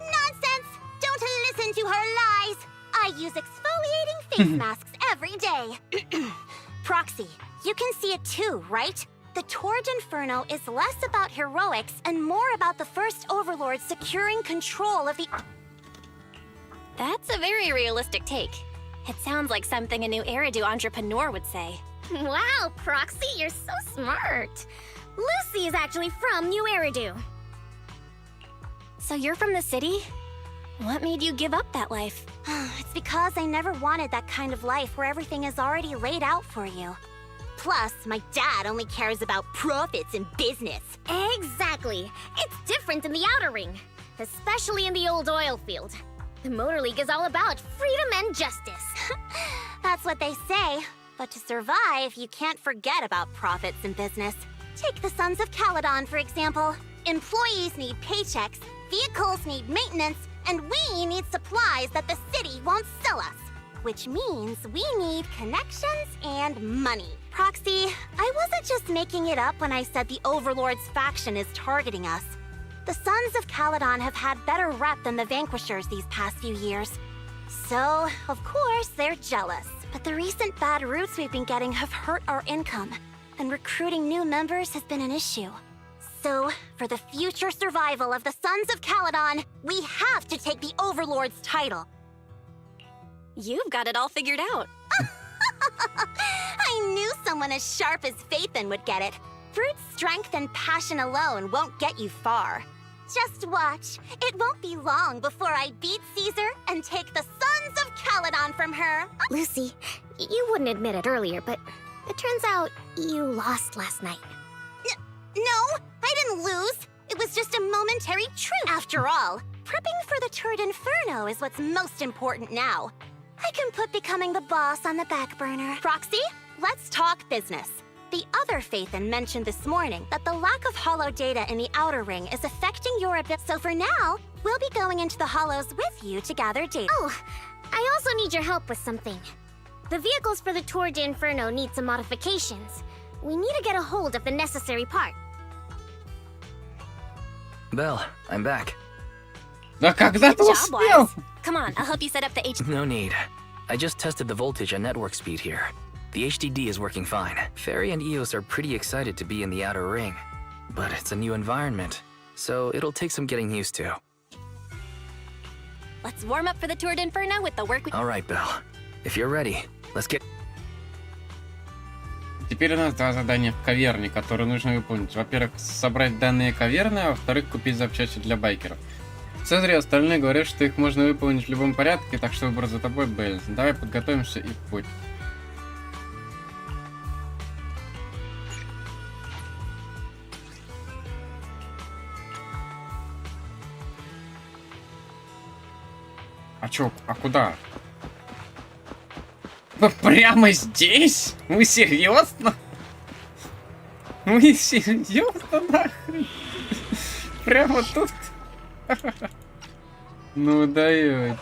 S7: Nonsense! Don't listen to her lies! I use exfoliating face masks every day. Proxy, you can see it too, right? The Torrid Inferno is less about heroics and more about the first Overlord securing control of the...
S12: That's a very realistic take. It sounds like something a new Eridu entrepreneur would say.
S4: Wow, Proxy, you're so smart. Lucy is actually from New Eridu.
S12: So you're from the city? What made you give up that life?
S7: It's because I never wanted that kind of life where everything is already laid out for you. Plus, my dad only cares about profits and business.
S4: Exactly. It's different in the Outer Ring, especially in the old oil field. The Motor League is all about freedom and justice.
S7: That's what they say. But to survive, you can't forget about profits and business. Take the Sons of Caledon, for example. Employees need paychecks, vehicles need maintenance, and we need supplies that the city won't sell us. Which means we need connections and money. Proxy, I wasn't just making it up when I said the Overlord's faction is targeting us. The Sons of Caledon have had better rep than the Vanquishers these past few years. So, of course, they're jealous. But the recent bad routes we've been getting have hurt our income, and recruiting new members has been an issue. So, for the future survival of the Sons of Caledon, we have to take the Overlord's title.
S12: You've got it all figured out.
S7: I knew someone as sharp as Phaethon would get it. Brute strength and passion alone won't get you far. Just watch. It won't be long before I beat Caesar and take the Sons of Caledon from her.
S4: Lucy, you wouldn't admit it earlier, but it turns out you lost last night.
S7: No, I didn't lose. It was just a momentary truce. After all, prepping for the Torrid Inferno is what's most important now. I can put becoming the boss on the back burner. Proxy, let's talk business. The other Phaethon mentioned this morning that the lack of hollow data in the Outer Ring is affecting your ability. So for now, we'll be going into the hollows with you to gather data.
S4: Oh, I also need your help with something. The vehicles for the Torrid Inferno need some modifications. We need to get a hold of the necessary part.
S2: Belle, I'm back.
S1: Да когда ты
S12: Good job,
S1: успел?
S12: Wise. Come on, I'll help you set up the
S2: No need. I just tested the voltage and network speed here. The HDD is working fine. Fairy and Eos are pretty excited to be in the Outer Ring. But it's a new environment, so it'll take some getting used to.
S12: Let's warm up for the Torrid Inferno with the work we...
S2: Alright, Belle. If you're ready, let's get...
S1: Теперь у нас два задания в каверне, которые нужно выполнить. Во-первых, собрать данные каверны, а во-вторых, купить запчасти для байкеров. Цезарь и остальные говорят, что их можно выполнить в любом порядке, так что выбор за тобой, Белль. Давай подготовимся и в путь. А чё, а куда? Прямо здесь? Вы серьезно? Вы серьезно, нахрен? Прямо тут? Ну даёте.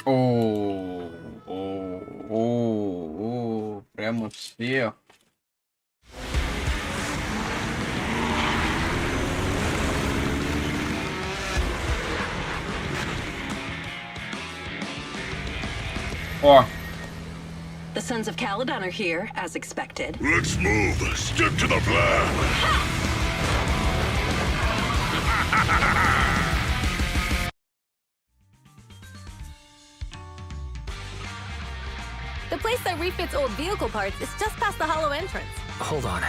S1: О, прямо всех. О!
S8: The Sons of Caledon are here, as expected.
S6: Let's move. Stick to the plan.
S5: The place that refits old vehicle parts is just past the hollow entrance.
S2: Hold on.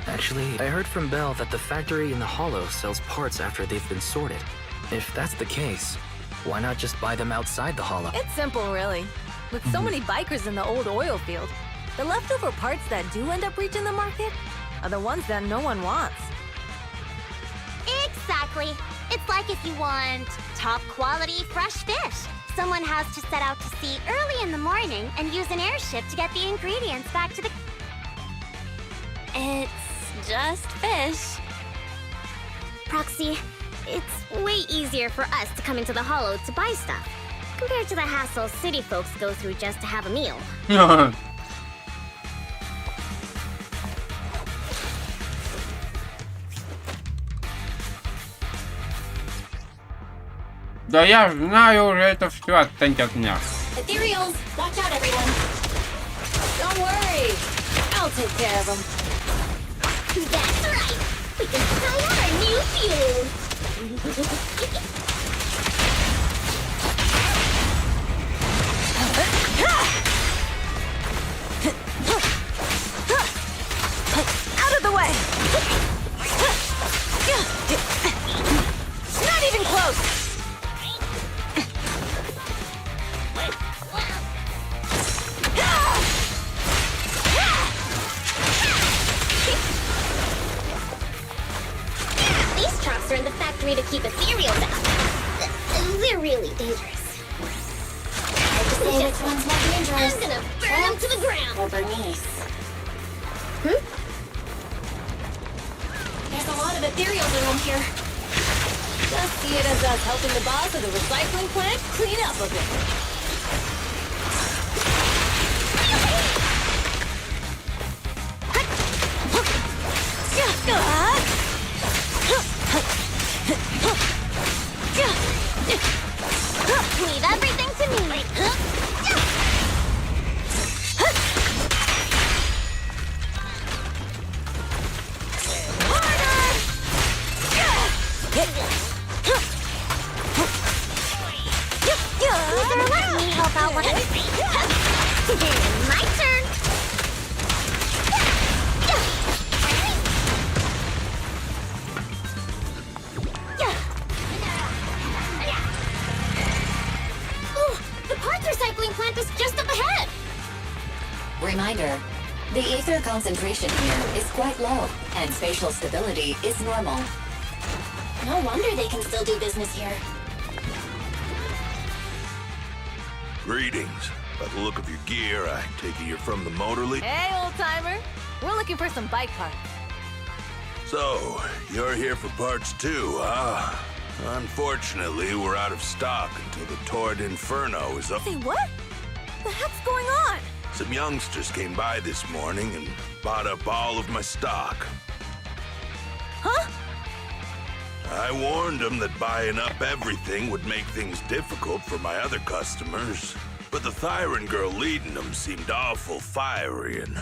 S2: Actually, I heard from Belle that the factory in the Hollow sells parts after they've been sorted. If that's the case, why not just buy them outside the Hollow?
S5: It's simple, really. With so many bikers in the old oil field, the leftover parts that do end up reaching the market are the ones that no one wants.
S7: Exactly. It's like if you want top quality fresh fish. Someone has to set out to sea early in the morning and use an airship to get the ingredients back to the... It's just fish. Proxy, it's way easier for us to come into the Hollow to buy stuff, compared to the hassle city folks go through just to have a meal.
S1: Да я знаю уже это все, отстаньте от меня.
S7: Ethereals, watch out, everyone.
S5: Don't worry. I'll take care of them.
S7: That's right. We can try our new feud.
S5: Out of the way. Not even close.
S7: These trucks are in the factory to keep ethereals out. They're really dangerous. Hard to say which one's more dangerous. I'm gonna burn them to the ground. Or Bernice.
S5: There's a lot of ethereals around here. Just see it as us helping the boss of the recycling plant clean up a bit.
S7: Leave everything to me. Let me help out one. My turn. Oh, the parts recycling plant is just up ahead.
S8: Reminder, the ether concentration here is quite low, and spatial stability is normal.
S7: No wonder they can still do business here.
S6: Greetings. By the look of your gear, I take it you're from the Motor League.
S5: Hey, old-timer. We're looking for some bike parts.
S6: So, you're here for parts too, huh? Unfortunately, we're out of stock until the Torrid Inferno is up.
S5: Say what? The heck's going on?
S6: Some youngsters came by this morning and bought up all of my stock.
S5: Huh?
S6: I warned them that buying up everything would make things difficult for my other customers. But the Thyron girl leading them seemed awful fiery, and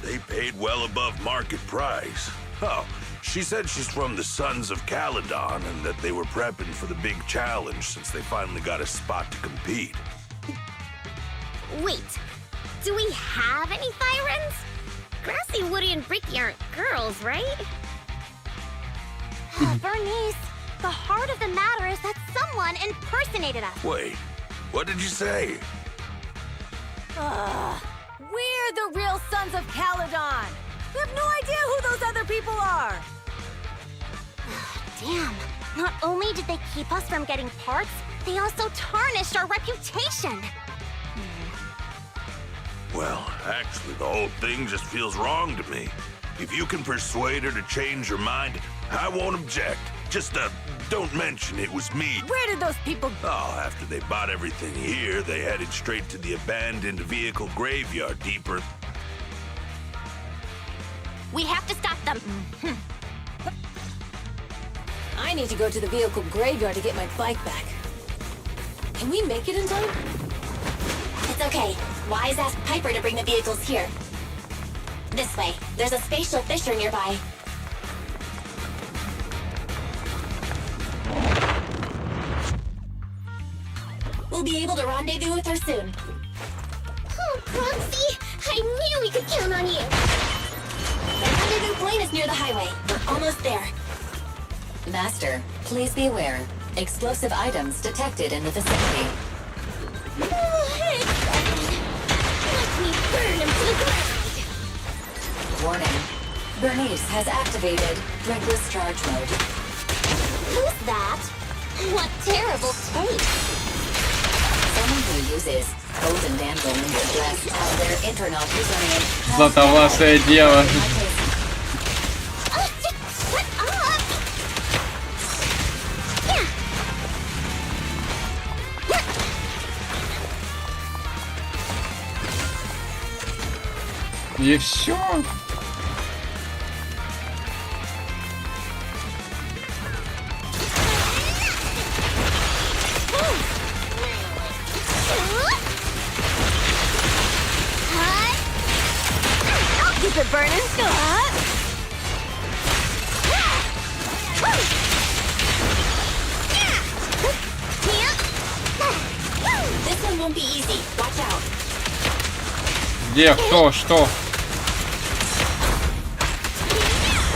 S6: they paid well above market price. Oh, she said she's from the Sons of Caledon and that they were prepping for the big challenge since they finally got a spot to compete.
S7: Wait, do we have any Thyrans? Grassy, Woody, and Bricky aren't girls, right? Bernice, the heart of the matter is that someone impersonated us.
S6: Wait, what did you say?
S5: We're the real Sons of Caledon. We have no idea who those other people are.
S7: Damn, not only did they keep us from getting parts, they also tarnished our reputation.
S6: Well, actually, the whole thing just feels wrong to me. If you can persuade her to change her mind, I won't object. Just, don't mention it was me.
S5: Where did those people go?
S6: Oh, after they bought everything here, they headed straight to the abandoned vehicle graveyard deeper.
S7: We have to stop them.
S5: I need to go to the vehicle graveyard to get my bike back. Can we make it in time?
S7: It's okay. Wise asked Piper to bring the vehicles here. This way. There's a spatial fissure nearby. We'll be able to rendezvous with her soon. Oh, Proxy! I knew we could count on you! The rendezvous point is near the highway. We're almost there.
S8: Master, please be aware. Explosive items detected in the vicinity.
S7: Let me burn him to the ground!
S8: Warning. Bernice has activated reckless charge mode.
S7: Who's that? What terrible taste!
S8: Someone who uses cold and damsel in distress as their internal username has
S1: Златовласое дело.
S7: Shut up!
S1: И все.
S7: I'll keep it burning.
S8: This one won't be easy. Watch out.
S1: Где, кто, что?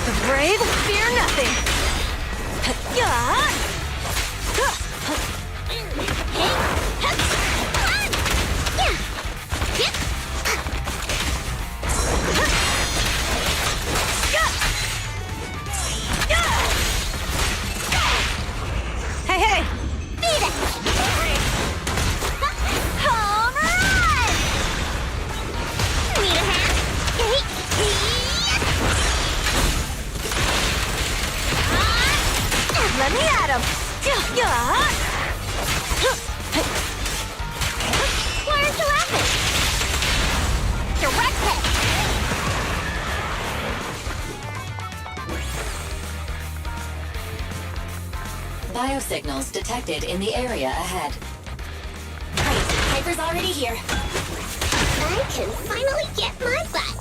S5: The brave fear nothing. Hey, hey!
S7: Beat it! Home run! Need a hand?
S5: Let me at him.
S7: Why aren't you laughing? Direct hit!
S8: Biosignals detected in the area ahead. Great, Piper's already here.
S7: I can finally get my bike.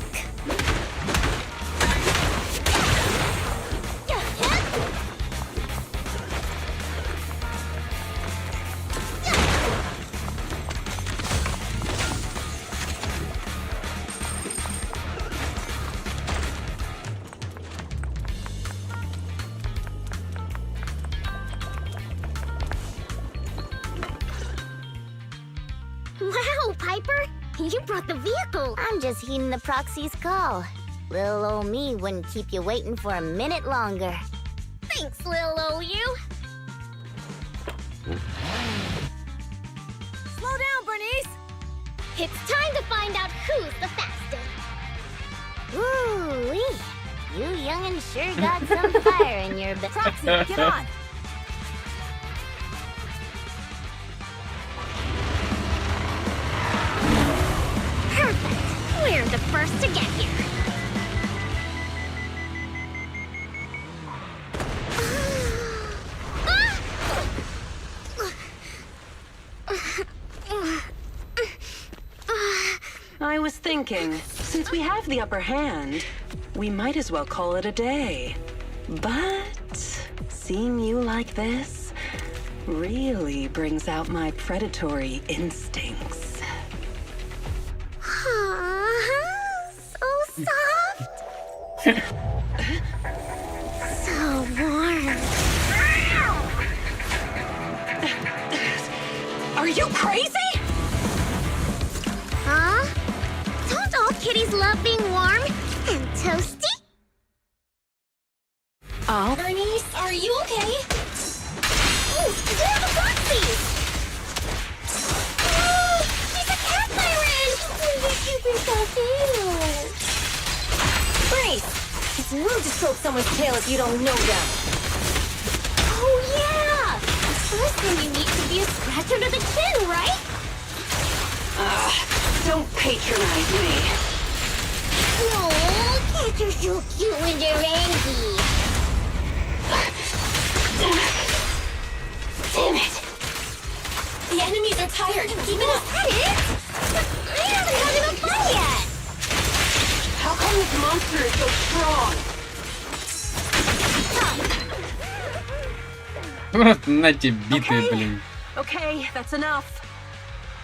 S7: Wow, Piper! You brought the vehicle! I'm just heeding the proxy's call. Little old me wouldn't keep you waiting for a minute longer. Thanks, little old you!
S5: Slow down, Bernice.
S7: It's time to find out who's the fastest! Ooh-wee! You young'un sure got some fire in your
S5: Proxy, get on.
S7: Perfect! We're the first to get here!
S13: I was thinking, since we have the upper hand, we might as well call it a day. But seeing you like this really brings out my predatory instincts.
S7: So soft! So warm.
S13: Are you crazy?
S7: Huh? Don't all kitties love being warm and toasty?
S13: Oh?
S7: Bernice, are you okay? Oh, they're the Foxies! Oh, he's a cat siren! They're so cute!
S5: Bernice, it's rude to stroke someone's tail if you don't know them.
S7: Oh, yeah! The first thing you need to be a scratcher to the chin, right?
S13: Don't patronize me.
S7: Oh, cats are so cute when they're angry.
S8: Damn it! The enemies are tired. Keep it up.
S7: That is? But I haven't had enough fun yet.
S13: How come this monster is so strong?
S1: Просто на тебе битые, блин.
S13: Okay, that's enough.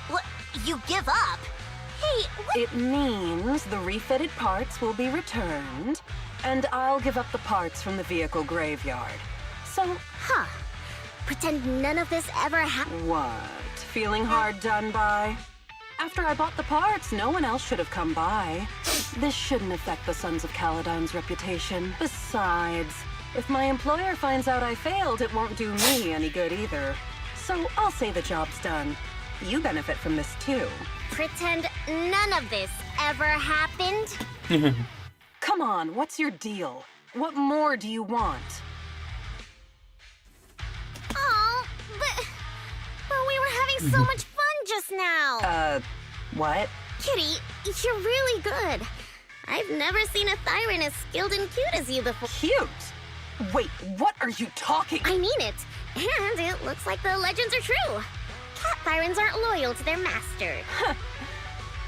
S7: What? You give up? Hey, what?
S13: It means the refitted parts will be returned, and I'll give up the parts from the vehicle graveyard. So,
S7: Huh. Pretend none of this ever happened.
S13: what? Feeling hard done by? After I bought the parts, no one else should have come by. This shouldn't affect the Sons of Caledon's reputation. Besides, If my employer finds out I failed, it won't do me any good either. So I'll say the job's done. You benefit from this too.
S7: Pretend none of this ever happened?
S13: Come on, what's your deal? What more do you want?
S7: Oh, but we were having so much fun just now.
S13: What?
S7: Kitty, you're really good. I've never seen a Thyran as skilled and cute as you before.
S13: Cute? Wait, what are you talking?
S7: I mean it. And it looks like the legends are true. Cat Thyrans aren't loyal to their master.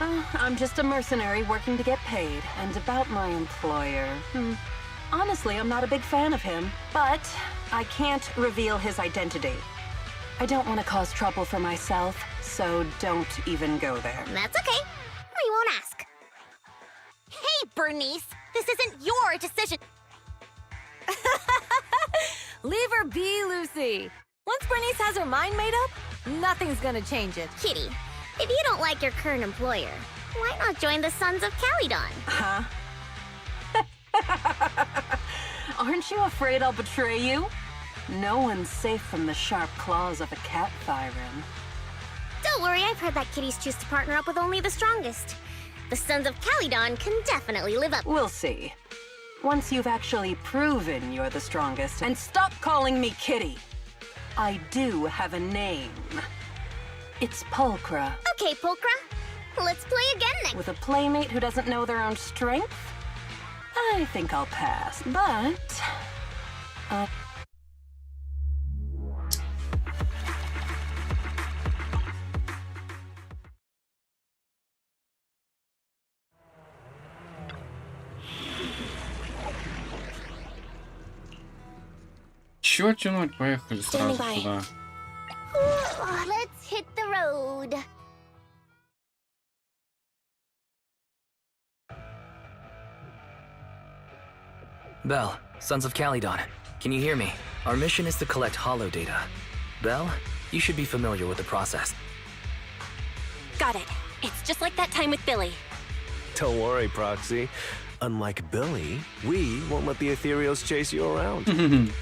S13: I'm just a mercenary working to get paid. And about my employer, honestly, I'm not a big fan of him. But I can't reveal his identity. I don't want to cause trouble for myself, so don't even go there.
S7: That's okay. We won't ask. Hey, Bernice! This isn't your decision.
S5: Leave her be, Lucy. Once Bernice has her mind made up, nothing's gonna change it.
S7: Kitty, if you don't like your current employer, why not join the Sons of Calydon?
S13: Huh? Aren't you afraid I'll betray you? No one's safe from the sharp claws of a cat Thyran.
S7: Don't worry, I've heard that kitties choose to partner up with only the strongest. The Sons of Calydon can definitely live up.
S13: We'll see. Once you've actually proven you're the strongest, and stop calling me Kitty. I do have a name. It's Pulchra.
S7: Okay, Pulchra. Let's play again next.
S13: With a playmate who doesn't know their own strength? I think I'll pass, but...
S1: Чё тянуть? Поехали сразу сюда.
S7: Let's hit the road.
S2: Belle, Sons of Calydon, can you hear me? Our mission is to collect holo data. Belle, you should be familiar with the process.
S7: Got it. It's just like that time with Billy.
S11: Don't worry, Proxy. Unlike Billy, we won't let the Ethereals chase you around.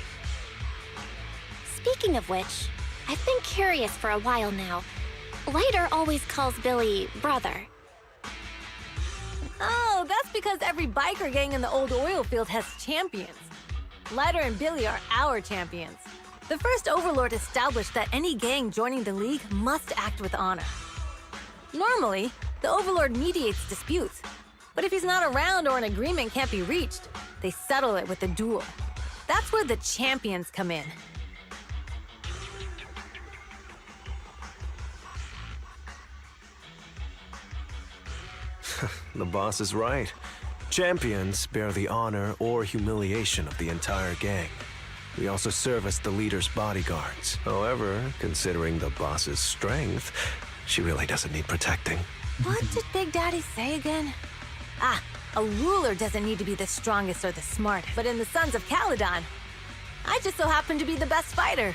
S7: Speaking of which, I've been curious for a while now. Lighter always calls Billy brother.
S5: Oh, that's because every biker gang in the old oil field has champions. Lighter and Billy are our champions. The first Overlord established that any gang joining the League must act with honor. Normally, the Overlord mediates disputes, but if he's not around or an agreement can't be reached, they settle it with a duel. That's where the champions come in.
S11: The boss is right. Champions bear the honor or humiliation of the entire gang. We also serve as the leader's bodyguards. However, considering the boss's strength, she really doesn't need protecting.
S5: What did Big Daddy say again? Ah, a ruler doesn't need to be the strongest or the smartest. But in the Sons of Calydon, I just so happen to be the best fighter.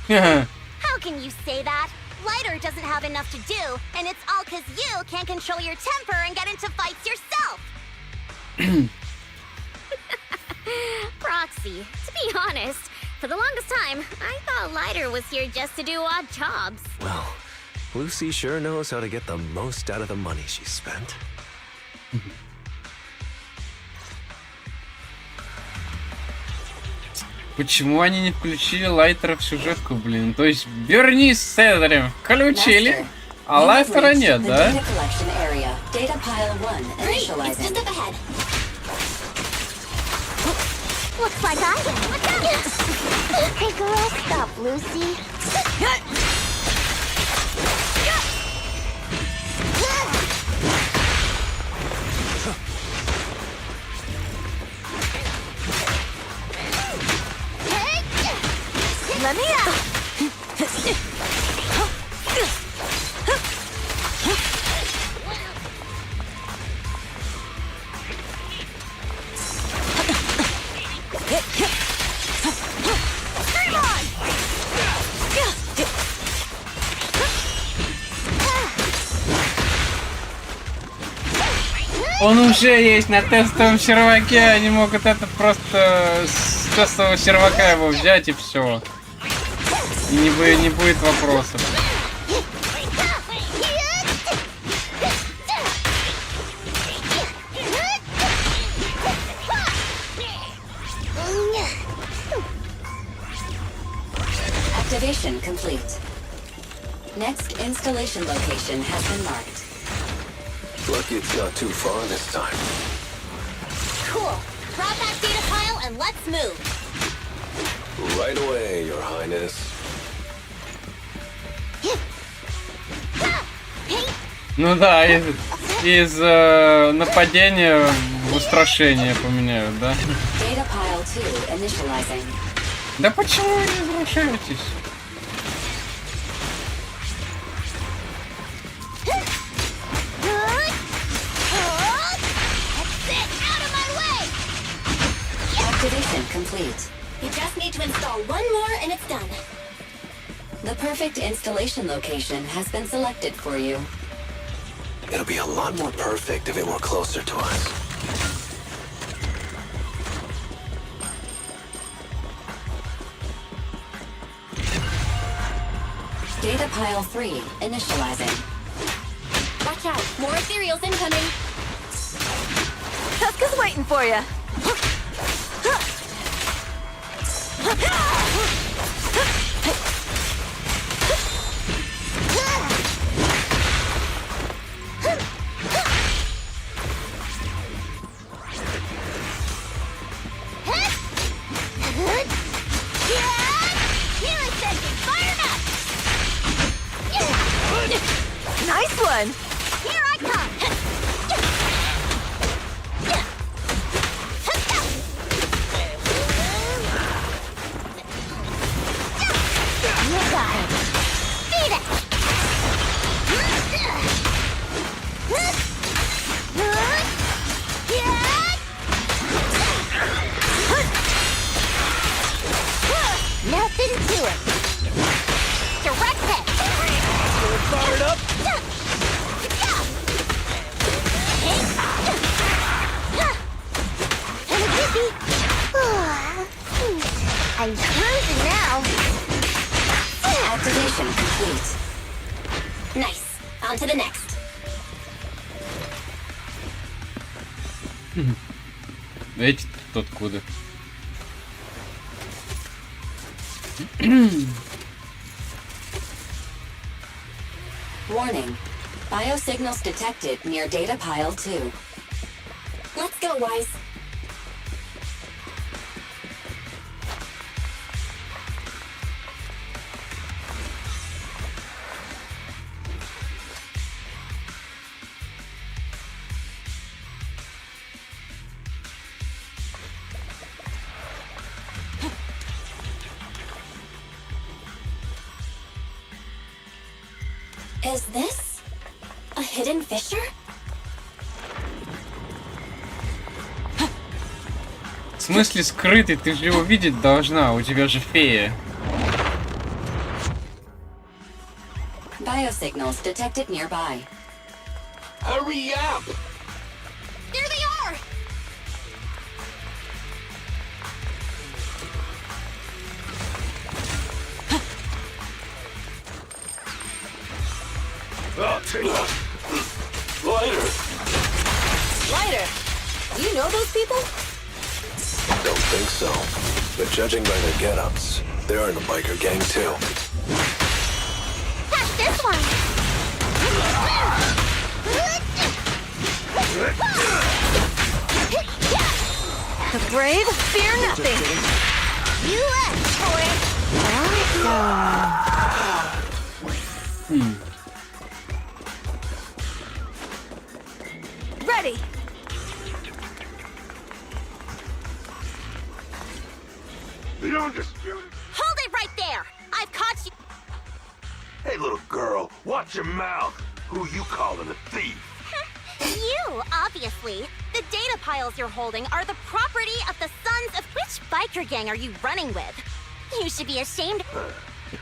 S7: How can you say that? Lighter doesn't have enough to do, and it's all because you can't control your temper and get into fights yourself. Proxy, to be honest, for the longest time, I thought Lighter was here just to do odd jobs.
S11: Well, Lucy sure knows how to get the most out of the money she spent.
S1: Почему они не включили Лайтера в сюжетку, блин? То есть Бернис с Эдерем включили, а Лайтера нет, да?
S7: Looks like I am. Look out! Take a rest up, Lucy.
S5: Let me out!
S1: Он уже есть на тестовом серваке, они могут это просто с тестового сервака его взять и все. И не будет вопросов.
S8: Activation complete. Next installation location has been marked.
S11: Lucky it's not too far this time.
S7: Cool. Drop that data pile and let's move.
S11: Right away, Your Highness.
S1: Ну да, из нападения в устрашение поменяют, да?
S8: Data pile 2 initializing.
S1: Да почему вы не разрушаетесь?
S8: Activation complete.
S7: You just need to install one more and it's done.
S8: The perfect installation location has been selected for you.
S11: It'll be a lot more perfect if it were closer to us.
S8: Data pile 3 initializing.
S7: Watch out. More ethereals incoming.
S5: Tuska's waiting for you. Nice one.
S7: Here I come. You got him. Beat it. Nothing to it. Direct hit.
S3: Fire it up.
S7: I'm cruising now.
S8: Activation complete.
S7: Nice. On to the next.
S1: Эти тут откуда?
S8: Warning. Biosignals detected near data pile 2.
S7: Let's go, Wise. Is this a hidden fissure?
S1: В смысле скрытый? Ты же его видеть должна, у тебя же фея.
S8: Biosignals detected nearby.
S6: Hurry up!
S7: There they are!
S6: Lighter!
S5: Lighter. You know those people?
S11: Don't think so. But judging by their get-ups, they're in a biker gang too.
S7: Catch this one!
S5: The brave fear nothing.
S7: You left, boy! Awesome.
S5: Ready.
S6: The undisputed.
S7: Hold it right there! I've caught you!
S6: Hey, little girl, watch your mouth. Who you calling a thief?
S7: You, obviously. The data piles you're holding are the property of the sons of which biker gang are you running with? You should be ashamed.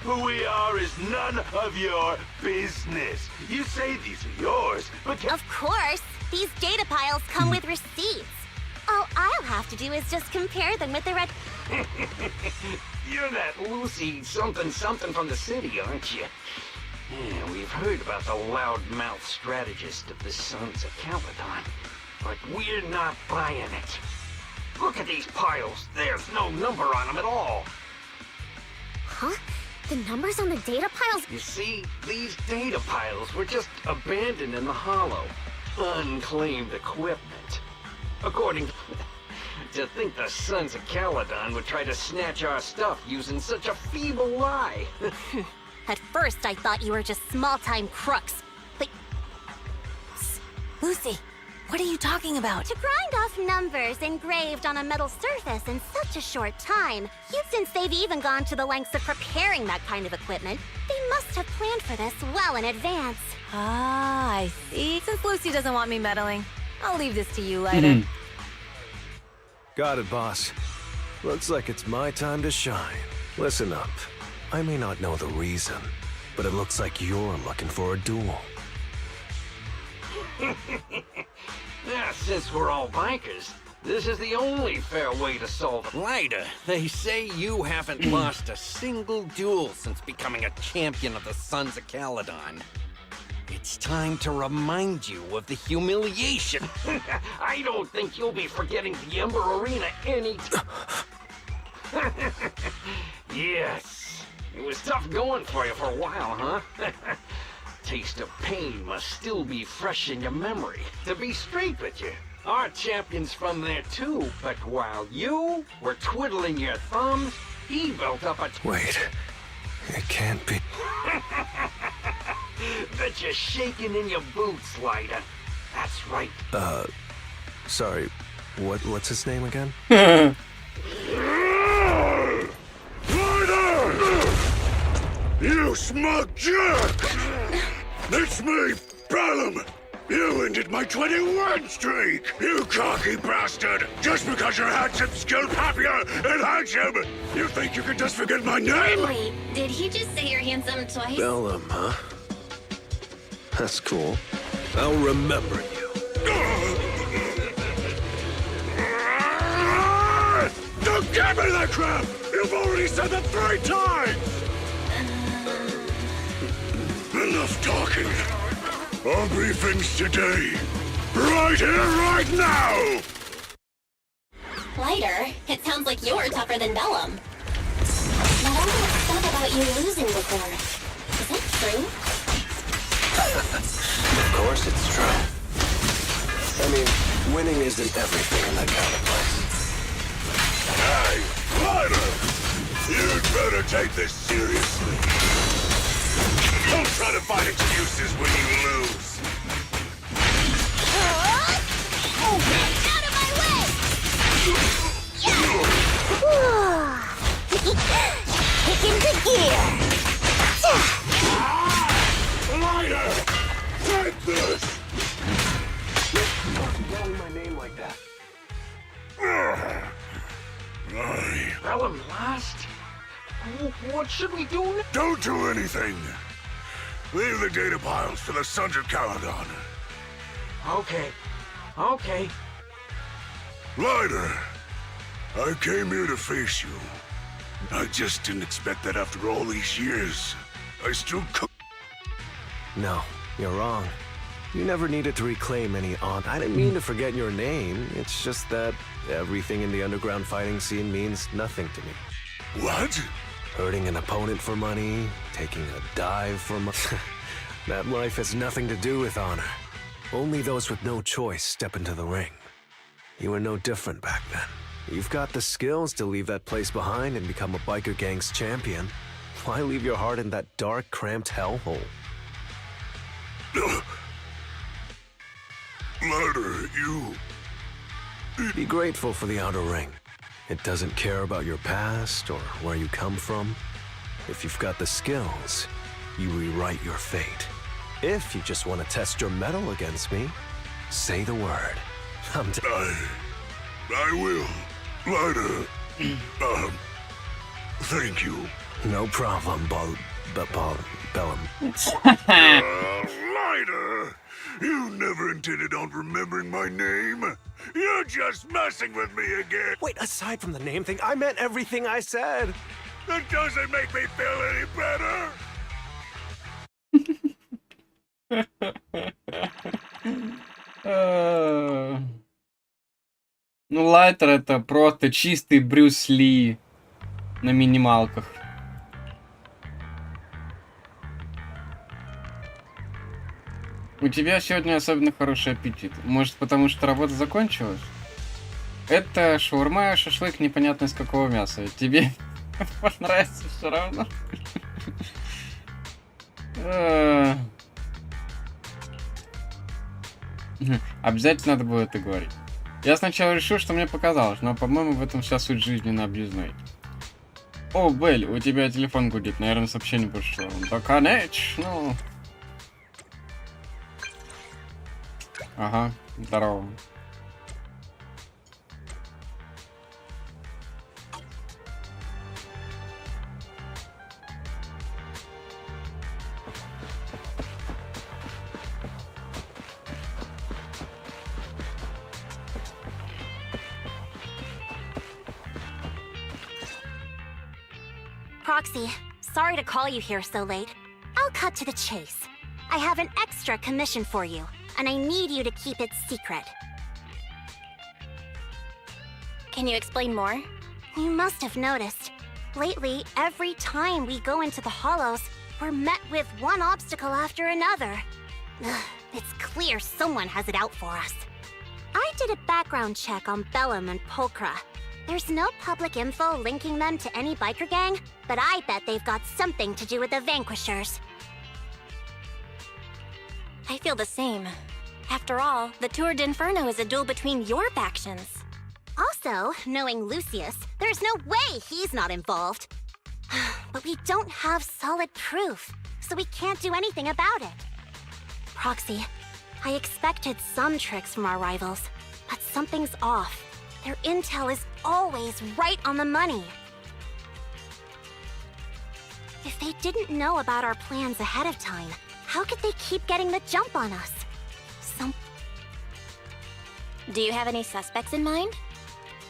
S6: Who we are is none of your business. You say these are yours, but
S7: Of course. These data piles come with receipts. All I'll have to do is just compare them with the red...
S14: You're that Lucy something from the city, aren't you? Yeah, we've heard about the loudmouth strategist of the Sons of Caledon, but we're not buying it. Look at these piles. There's no number on them at all.
S7: Huh? The numbers on the data piles?
S14: You see, these data piles were just abandoned in the hollow. Unclaimed equipment. According to think the Sons of Caledon would try to snatch our stuff using such a feeble lie.
S7: At first, I thought you were just small-time crooks. But... Psst, Lucy, what are you talking about? To grind off numbers engraved on a metal surface in such a short time, since they've even gone to the lengths of preparing that kind of equipment, they must have planned for this well in advance.
S5: Ah, I see. Since Lucy doesn't want me meddling, I'll leave this to you later.
S11: Got it, boss. Looks like it's my time to shine. Listen up. I may not know the reason, but it looks like you're looking for a duel.
S14: Since we're all bikers, this is the only fair way to solve it.
S15: Ryder, they say you haven't lost a single duel since becoming a champion of the Sons of Caledon. It's time to remind you of the humiliation.
S14: I don't think you'll be forgetting the Ember Arena any Yes, it was tough going for you for a while, huh? Taste of pain must still be fresh in your memory. To be straight with you, our champion's from there too, but while you were twiddling your thumbs, he built up a...
S11: Wait, it can't be...
S14: Bet you're shaking in your boots, Lyda. That's right.
S11: Sorry, what's his name again?
S6: Ryder! You smug jerk! It's me, Bellum! You ended my 21 streak! You cocky bastard! Just because you're handsome, skilled, happier, and handsome! You think you can just forget my name?
S4: Wait, did he just say you're handsome twice?
S11: Bellum, huh? That's cool. I'll remember you.
S6: Don't give me that crap! You've already said that 3 times! Enough talking. I'll brief things today. Right here, right now!
S4: Lighter, it sounds like you're tougher than Bellum. But all that stuff about you losing before, is that true?
S11: Of course it's true. I mean, winning isn't everything in that kind of place.
S6: Hey, Ryder! You'd better take this seriously. Don't try to find excuses when you lose.
S4: Out of my way! Kick into gear!
S6: Ryder! Take this!
S14: Don't yell my name like that. Bellum lost? What should we do now?
S6: Don't do anything. Leave the data piles to the Sons of Caledon.
S14: Okay. Okay.
S6: Ryder, I came here to face you. I just didn't expect that after all these years. I still could.
S11: No, you're wrong. You never needed to reclaim any honor. I didn't mean to forget your name. It's just that everything in the underground fighting scene means nothing to me.
S6: What?
S11: Hurting an opponent for money, taking a dive for money. That life has nothing to do with honor. Only those with no choice step into the ring. You were no different back then. You've got the skills to leave that place behind and become a biker gang's champion. Why leave your heart in that dark, cramped hellhole?
S6: Ryder, you...
S11: Be grateful for the outer ring. It doesn't care about your past or where you come from. If you've got the skills, you rewrite your fate. If you just want to test your mettle against me, say the word.
S6: I will. Ryder. Thank you.
S11: No problem, Bellum.
S6: Lighter! You never intended on remembering my name? You're just messing with me again!
S11: Wait, aside from the name thing, I meant everything I said.
S6: That doesn't make me feel any better!
S1: Ну, Лайтер это просто чистый Брюс Ли на минималках. У тебя сегодня особенно хороший аппетит. Может, потому что работа закончилась? Это шаурма, шашлык, непонятно из какого мяса. Тебе понравится все равно? Обязательно надо было это говорить. Я сначала решил, что мне показалось, но, по-моему, в этом вся суть жизни на Объездной. О, Белль, у тебя телефон гудит, наверное, сообщение пришло. Да, конечно. Ага, здорово.
S7: Proxy, sorry to call you here so late. I'll cut to the chase. I have an extra commission for you, and I need you to keep it secret.
S4: Can you explain more?
S7: You must have noticed. Lately, every time we go into the Hollows, we're met with one obstacle after another. Ugh, it's clear someone has it out for us. I did a background check on Bellum and Pulchra. There's no public info linking them to any biker gang, but I bet they've got something to do with the Vanquishers.
S4: I feel the same. After all, the Tour d'Inferno is a duel between your factions.
S7: Also, knowing Lucius, there's no way he's not involved. But we don't have solid proof, so we can't do anything about it. Proxy, I expected some tricks from our rivals, but something's off. Their intel is always right on the money. If they didn't know about our plans ahead of time, how could they keep getting the jump on us?
S4: Do you have any suspects in mind?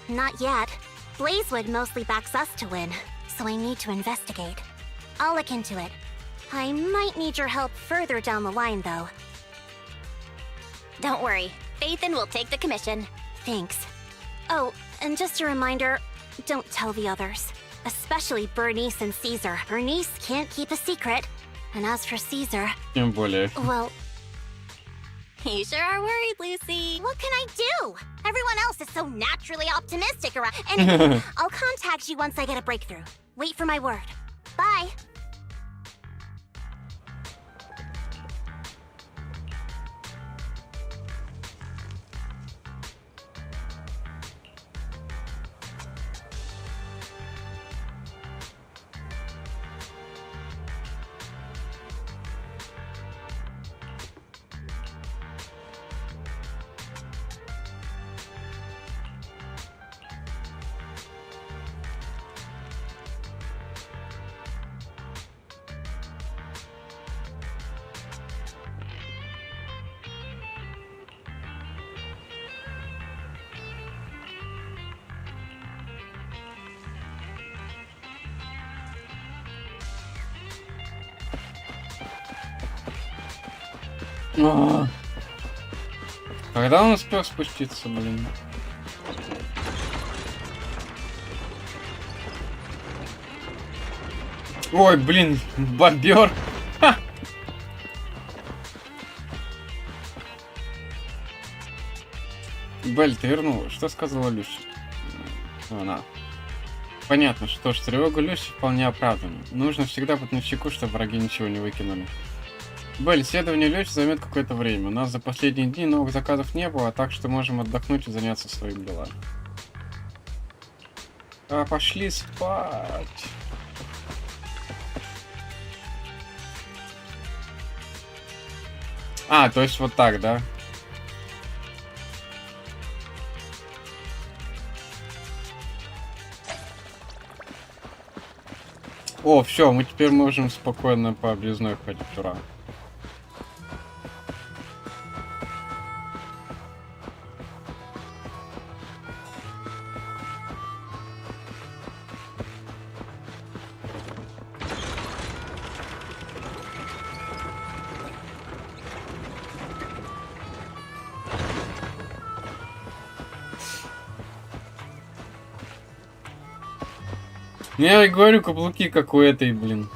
S7: Not yet. Blazewood mostly backs us to win, so I need to investigate. I'll look into it. I might need your help further down the line, though.
S4: Don't worry. Phaethon will take the commission.
S7: Thanks. Oh, and just a reminder, don't tell the others. Especially Bernice and Caesar. Bernice can't keep a secret. And as for Caesar...
S1: Тем более.
S7: Well...
S4: You sure are worried, Lucy.
S7: What can I do? Everyone else is so naturally optimistic around... Anyway, I'll contact you once I get a breakthrough. Wait for my word. Bye.
S1: Когда он успел спуститься, блин? Ой, блин, бомбер. Ха! Белль, ты вернула. Что сказала Люси? Она. Понятно, что ж, тревога Люси вполне оправдана. Нужно всегда быть начеку, чтобы враги ничего не выкинули. Белль, исследование Люси займет какое-то время. У нас за последние дни новых заказов не было, так что можем отдохнуть и заняться своим делом. А, пошли спать. А, то есть вот так, да? О, все, мы теперь можем спокойно по объездной ходить, ура. Я и говорю, каблуки как у этой, блин.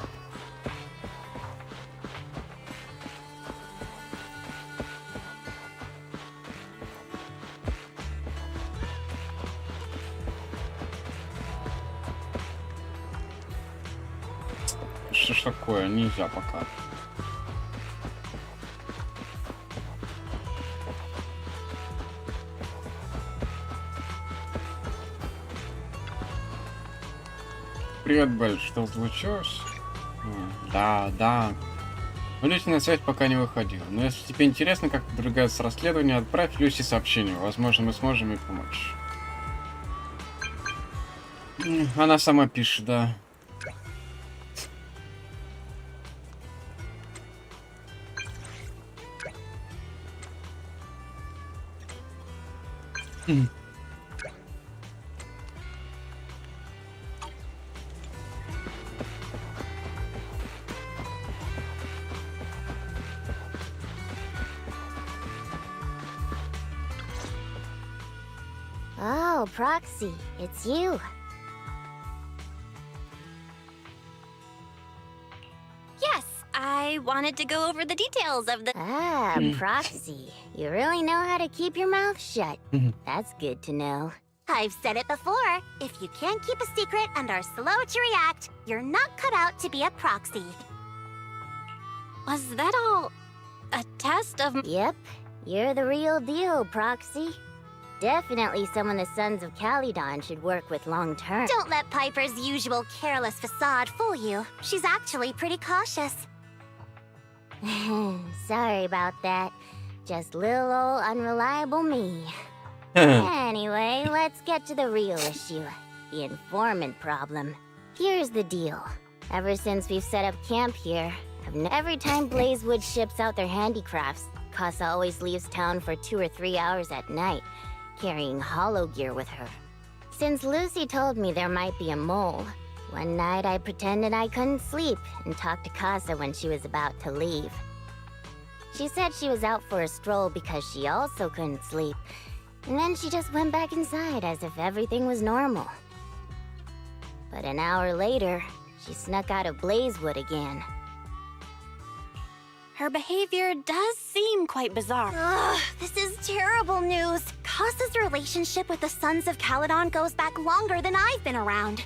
S1: Что ж такое? Нельзя пока. Привет, Бель, что случилось? Да. Люси на связь пока не выходила. Но если тебе интересно, как продвигается расследование, отправь Люси сообщение. Возможно, мы сможем ей помочь. Она сама пишет, да.
S7: Oh, Proxy, it's you.
S4: Yes, I wanted to go over the details of the.
S7: Ah, Proxy. You really know how to keep your mouth shut. That's good to know.
S4: I've said it before. If you can't keep a secret and are slow to react, you're not cut out to be a proxy. Was that all a test of.
S7: Yep, you're the real deal, Proxy. Definitely someone the Sons of Caledon should work with long term.
S4: Don't let Piper's usual careless facade fool you. She's actually pretty cautious.
S7: Sorry about that. Just little old unreliable me. Anyway, let's get to the real issue. The informant problem. Here's the deal. Ever since we've set up camp here, every time Blazewood ships out their handicrafts, Casa always leaves town for 2 or 3 hours at night, carrying hollow gear with her. Since Lucy told me there might be a mole, one night I pretended I couldn't sleep and talked to Casa when she was about to leave. She said she was out for a stroll because she also couldn't sleep, and then she just went back inside as if everything was normal. But an hour later, she snuck out of Blazewood again.
S4: Her behavior does seem quite bizarre. Ugh, this is terrible news. Casa's relationship with the Sons of Caledon goes back longer than I've been around.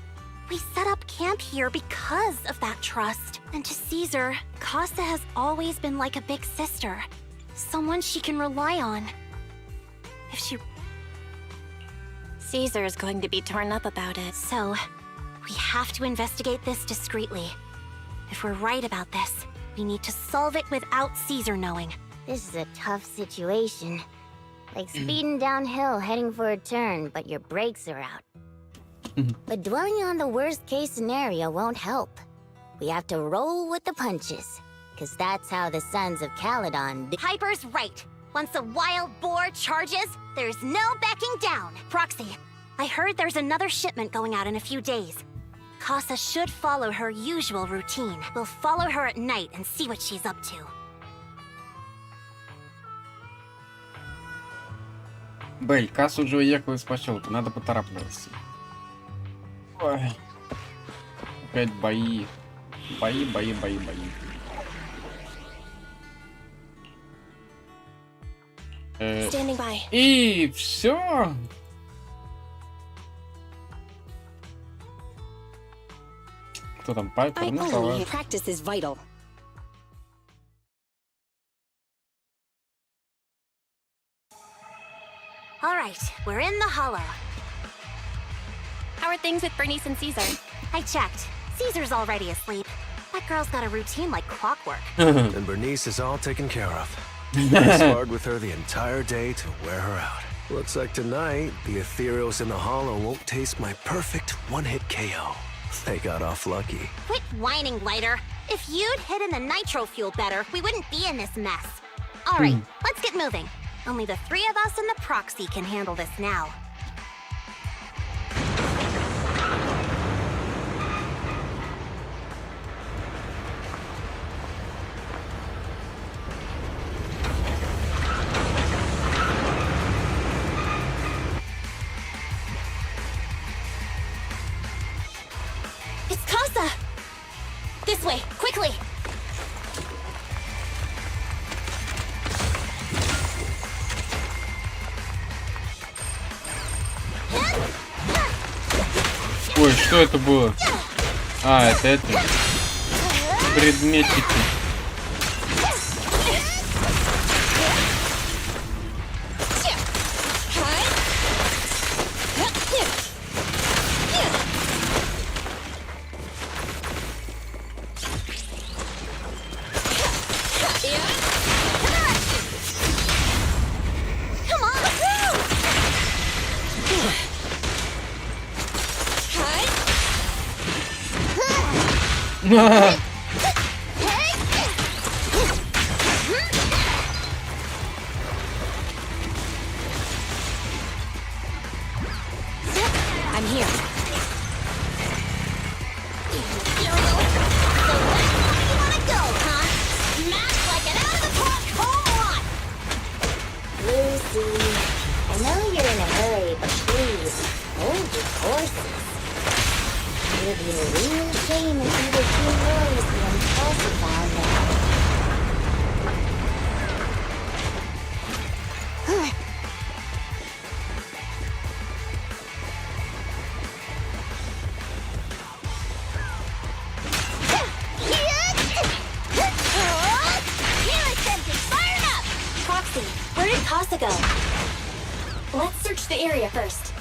S4: We set up camp here because of that trust. And to Caesar, Casa has always been like a big sister. Someone she can rely on. If she... Caesar's going to be torn up about it. So, we have to investigate this discreetly. If we're right about this, we need to solve it without Caesar knowing.
S7: This is a tough situation. Like speeding downhill heading for a turn, but your brakes are out. But dwelling on the worst case scenario won't help. We have to roll with the punches. Cause that's how the Sons of Caledon do.
S4: Piper's right. Once a wild boar charges, there's no backing down. Proxy, I heard there's another shipment going out in a few days. Casa should follow her usual routine. We'll follow her at night and see what she's up to.
S1: Бель, Касс уже уехал из поселка, надо поторапливаться. Ой. Опять бои. Бои.
S4: Standing by.
S1: И все. Кто там, Пайпер? Ну, давай.
S5: Practice is vital.
S4: All right, we're in the hollow.
S7: How are things with Bernice and Caesar?
S4: I checked. Caesar's already asleep. That girl's got a routine like clockwork.
S11: And Bernice is all taken care of. I sparred with her the entire day to wear her out. Looks like tonight, the ethereals in the hollow won't taste my perfect one-hit KO. They got off lucky.
S7: Quit whining, Lighter. If you'd hidden the nitro fuel better, we wouldn't be in this mess. All right, let's get moving. Only the three of us and the proxy can handle this now. It's Casa! This way, quickly!
S1: Ой, что это было? А, это предметики.
S7: I'm here.
S4: Lucy, I know you're in a hurry, but please, hold your horses. It would be a real shame if you were too noisy and Kelsey found out.
S7: Proxy, where did Casa go? Let's search the area first.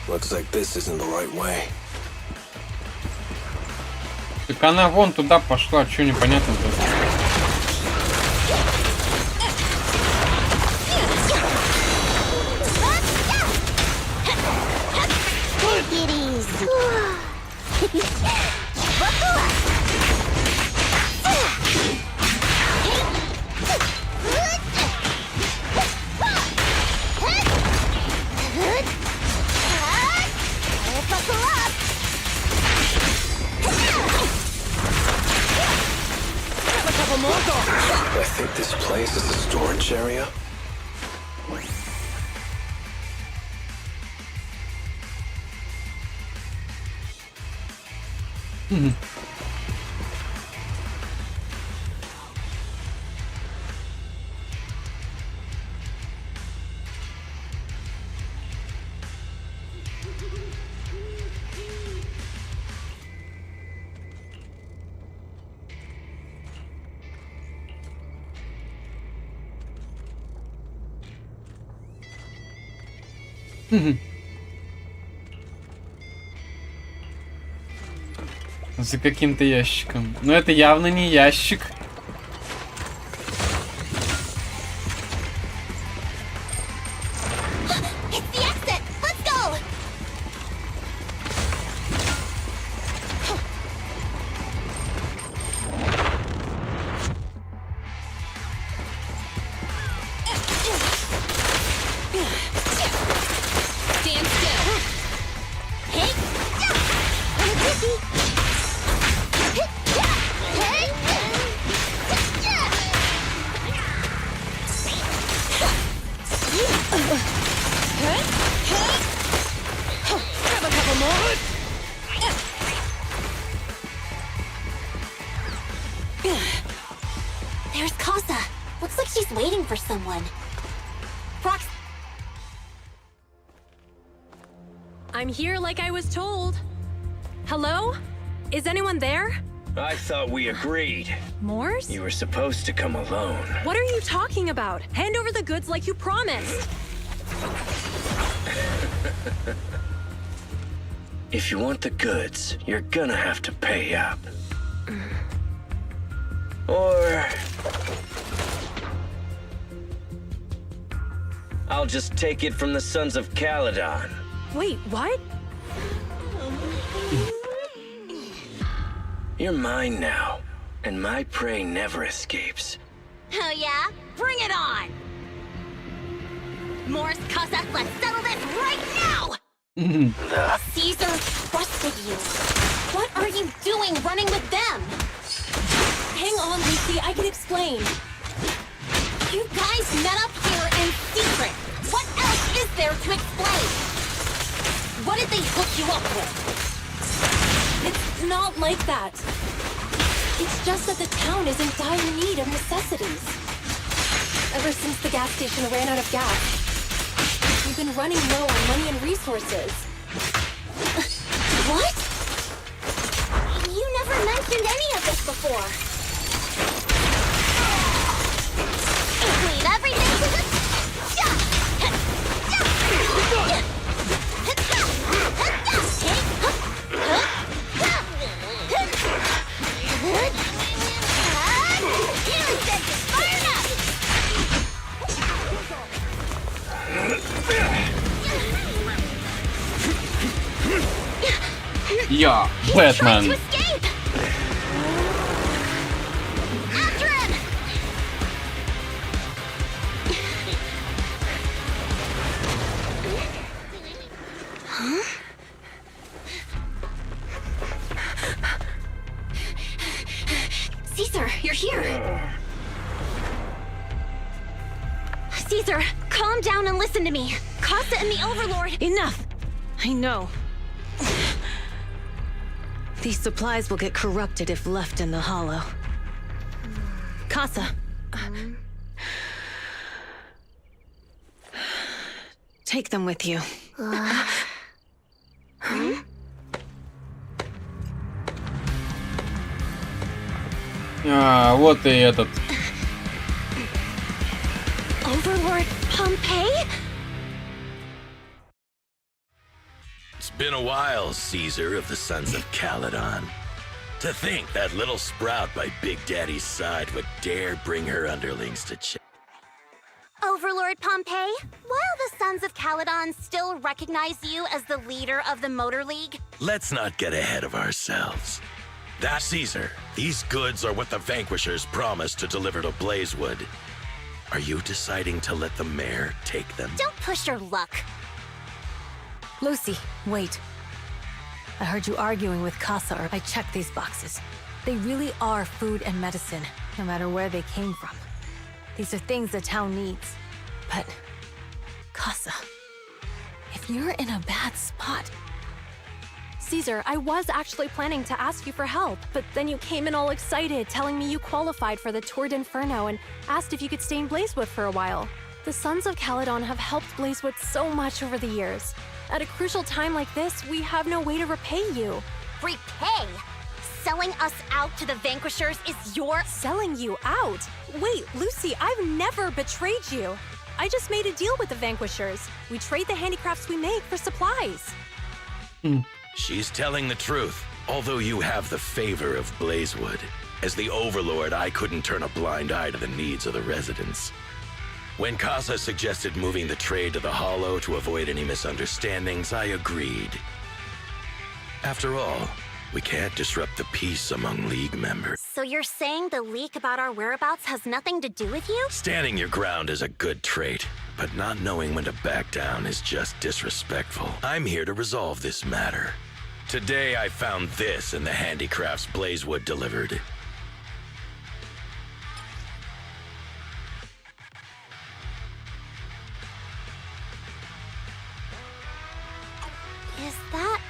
S11: Looks like this isn't the right way.
S1: Так она вон туда пошла, что непонятно-то?
S4: Take it easy.
S11: I think this place is a storage area.
S1: За каким-то ящиком. Но это явно не ящик.
S7: It's the exit! Let's go!
S5: Stand still.
S7: Hey!
S5: Grab a couple more.
S7: There's Casa. Looks like she's waiting for someone. Prox.
S12: I'm here like I was told. Hello? Is anyone there?
S14: I thought we agreed.
S12: Morse?
S14: You were supposed to come alone.
S12: What are you talking about? Hand over the goods like you promised.
S14: If you want the goods, you're gonna have to pay up.
S16: Or I'll just take it from the Sons of Caledon.
S12: Wait, what?
S16: You're mine now, and my prey never escapes.
S7: Oh yeah? Bring it on! Morris Casa, let's settle this right now! Caesar trusted you. What are you doing running with them?
S12: Hang on, Lucy, I can explain.
S7: You guys met up here in secret. What else is there to explain? What did they hook you up with?
S12: It's not like that. It's just that the town is in dire need of necessities. Ever since the gas station ran out of gas, we've been running low on money and resources.
S7: What? You never mentioned any of this before. Leave everything to the...
S1: Я Бэтмен.
S7: Caesar, you're here. Caesar, calm down and listen to me. Casa and the Overlord...
S5: Enough! I know. These supplies will get corrupted if left in the hollow. Casa. Take them with you.
S1: А, вот и этот.
S7: Overlord Pompeii?
S6: It's been a while, Caesar of the Sons of Caledon. To think that little sprout by Big Daddy's side would dare bring her underlings to check.
S7: Overlord Pompeii, while the Sons of Caledon still recognize you as the leader of the Motor League...
S6: Let's not get ahead of ourselves. That Caesar, these goods are what the Vanquishers promised to deliver to Blazewood. Are you deciding to let the mayor take them?
S7: Don't push your luck.
S5: Lucy, wait. I heard you arguing with Casa. I checked these boxes. They really are food and medicine, no matter where they came from. These are things the town needs. But, Casa, if you're in a bad spot...
S12: Caesar, I was actually planning to ask you for help, but then you came in all excited, telling me you qualified for the Tour d'Inferno and asked if you could stay in Blazewood for a while. The Sons of Caledon have helped Blazewood so much over the years. At a crucial time like this, we have no way to repay you.
S7: Repay? Selling us out to the Vanquishers is your...
S12: Selling you out? Wait, Lucy, I've never betrayed you. I just made a deal with the Vanquishers. We trade the handicrafts we make for supplies.
S6: She's telling the truth, although you have the favor of Blazewood. As the Overlord, I couldn't turn a blind eye to the needs of the residents. When Casa suggested moving the trade to the Hollow to avoid any misunderstandings, I agreed. After all, we can't disrupt the peace among League members.
S7: So you're saying the leak about our whereabouts has nothing to do with you?
S6: Standing your ground is a good trait, but not knowing when to back down is just disrespectful. I'm here to resolve this matter. Today I found this in the handicrafts Blazewood delivered.
S7: Is that...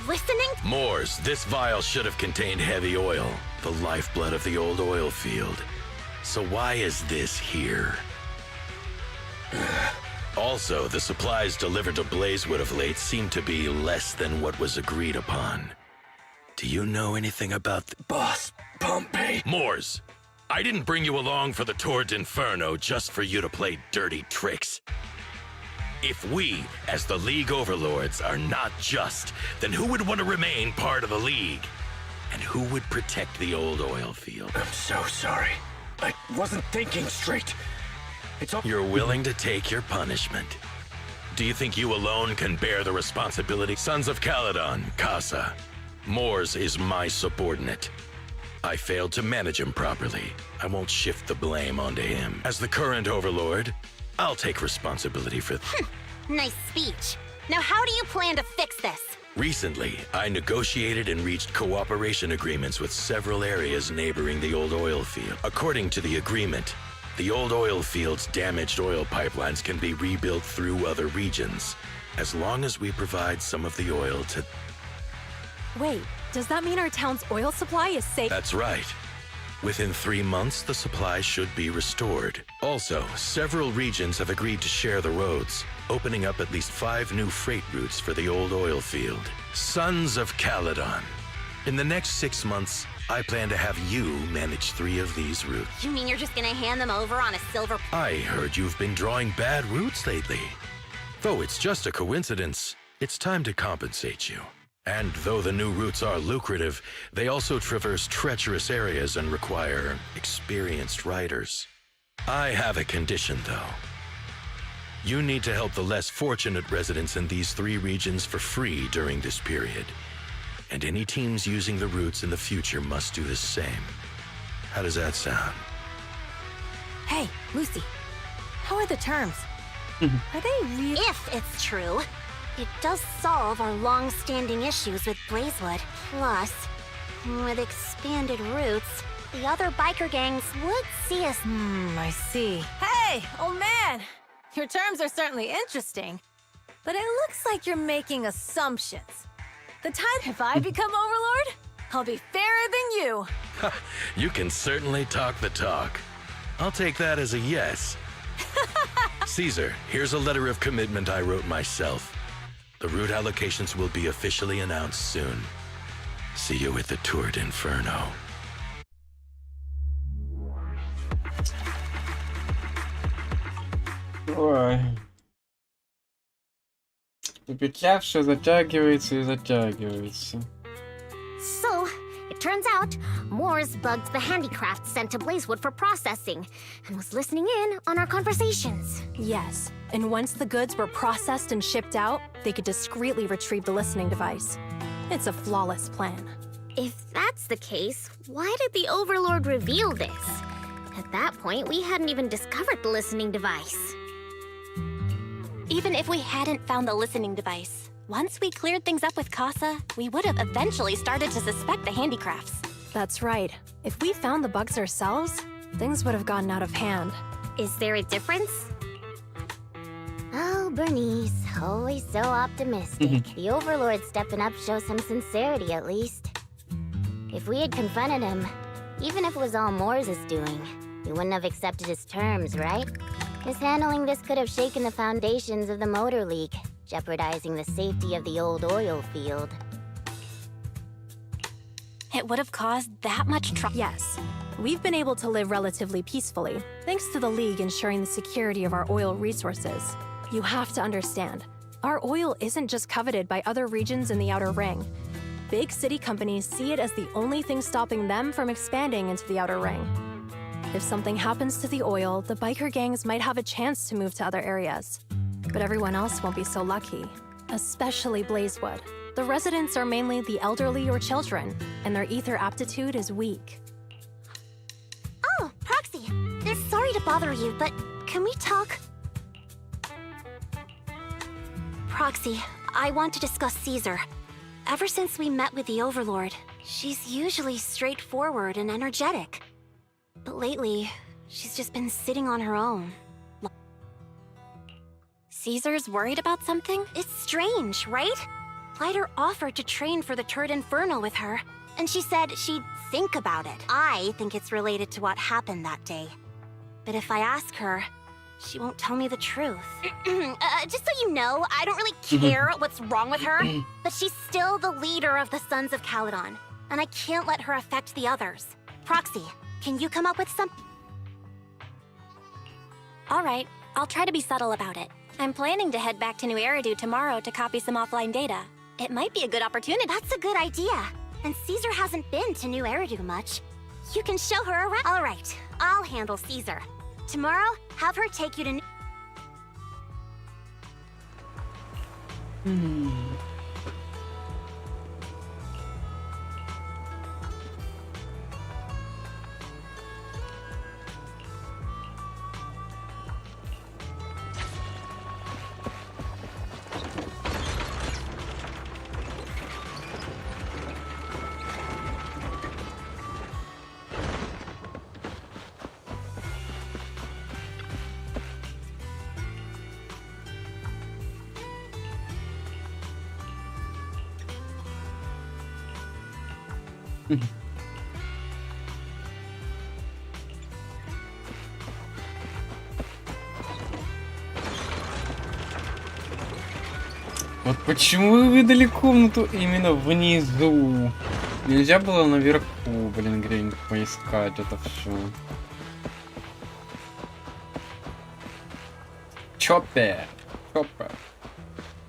S7: listening?
S6: Moors, this vial should have contained heavy oil, the lifeblood of the old oil field. So why is this here? Also, the supplies delivered to Blazewood of late seem to be less than what was agreed upon. Do you know anything about the...
S16: Boss Pompeii.
S6: Moors, I didn't bring you along for the Tour d'Inferno just for you to play dirty tricks. If we, as the League Overlords, are not just, then who would want to remain part of the League? And who would protect the old oil field?
S16: I'm so sorry. I wasn't thinking straight. It's all.
S6: You're willing to take your punishment. Do you think you alone can bear the responsibility? Sons of Caledon, Casa. Moores is my subordinate. I failed to manage him properly. I won't shift the blame onto him. As the current overlord, I'll take responsibility for
S7: Nice speech. Now how do you plan to fix this?
S6: Recently, I negotiated and reached cooperation agreements with several areas neighboring the old oil field. According to the agreement, the old oil field's damaged oil pipelines can be rebuilt through other regions, as long as we provide some of the oil to...
S12: Wait, does that mean our town's oil supply is safe?
S6: That's right. Within 3 months, the supply should be restored. Also, several regions have agreed to share the roads, opening up at least 5 new freight routes for the old oil field. Sons of Caledon. In the next 6 months, I plan to have you manage 3 of these routes.
S7: You mean you're just gonna hand them over on a silver...
S6: I heard you've been drawing bad routes lately. Though it's just a coincidence, it's time to compensate you. And though the new routes are lucrative, they also traverse treacherous areas and require experienced riders. I have a condition, though. You need to help the less fortunate residents in these 3 regions for free during this period. And any teams using the routes in the future must do the same. How does that sound?
S5: Hey, Lucy. How are the terms? Are they real?
S7: If it's true, it does solve our long-standing issues with Blazewood. Plus, with expanded routes, the other biker gangs would see us...
S5: I see. Hey, old man! Your terms are certainly interesting, but it looks like you're making assumptions. The time if I become Overlord, I'll be fairer than you.
S6: You can certainly talk the talk. I'll take that as a yes. Caesar, here's a letter of commitment I wrote myself. The route allocations will be officially announced soon. See you at the Tour d'Inferno.
S1: Ой. У петля все затягивается и затягивается.
S7: So, it turns out, Moores bugged the handicraft sent to Blazewood for processing, and was listening in on our conversations.
S12: Yes, and once the goods were processed and shipped out, they could discreetly retrieve the listening device. It's a flawless plan.
S7: If that's the case, why did the Overlord reveal this? At that point, we hadn't even discovered the listening device.
S4: Even if we hadn't found the listening device, once we cleared things up with Casa, we would have eventually started to suspect the handicrafts.
S12: That's right. If we found the bugs ourselves, things would have gotten out of hand.
S7: Is there a difference? Oh, Bernice, always so optimistic. The Overlord stepping up shows some sincerity, at least. If we had confronted him, even if it was all Moores' doing, we wouldn't have accepted his terms, right? Mishandling this could have shaken the foundations of the Motor League, jeopardizing the safety of the old oil field.
S4: It would have caused that much trouble.
S12: Yes. We've been able to live relatively peacefully, thanks to the League ensuring the security of our oil resources. You have to understand, our oil isn't just coveted by other regions in the Outer Ring. Big city companies see it as the only thing stopping them from expanding into the Outer Ring. If something happens to the oil, the biker gangs might have a chance to move to other areas. But everyone else won't be so lucky, especially Blazewood. The residents are mainly the elderly or children, and their ether aptitude is weak.
S7: Oh, Proxy, sorry to bother you, but can we talk? Proxy, I want to discuss Caesar. Ever since we met with the Overlord, she's usually straightforward and energetic. But lately, she's just been sitting on her own.
S4: Caesar's worried about something?
S7: It's strange, right? Lighter offered to train for the Turd Inferno with her, and she said she'd think about it. I think it's related to what happened that day. But if I ask her, she won't tell me the truth. Just so you know, I don't really care what's wrong with her, but she's still the leader of the Sons of Caledon, and I can't let her affect the others. Proxy, can you come up with some...
S4: All right, I'll try to be subtle about it. I'm planning to head back to New Eridu tomorrow to copy some offline data. It might be a good opportunity.
S7: That's a good idea.
S4: and Caesar hasn't been to New Eridu much. You can show her around. All right, I'll handle Caesar. Tomorrow, have her take you to...
S1: Вот почему вы выдали комнату именно внизу? Нельзя было наверху, блин, где-нибудь поискать это все. Чоппер.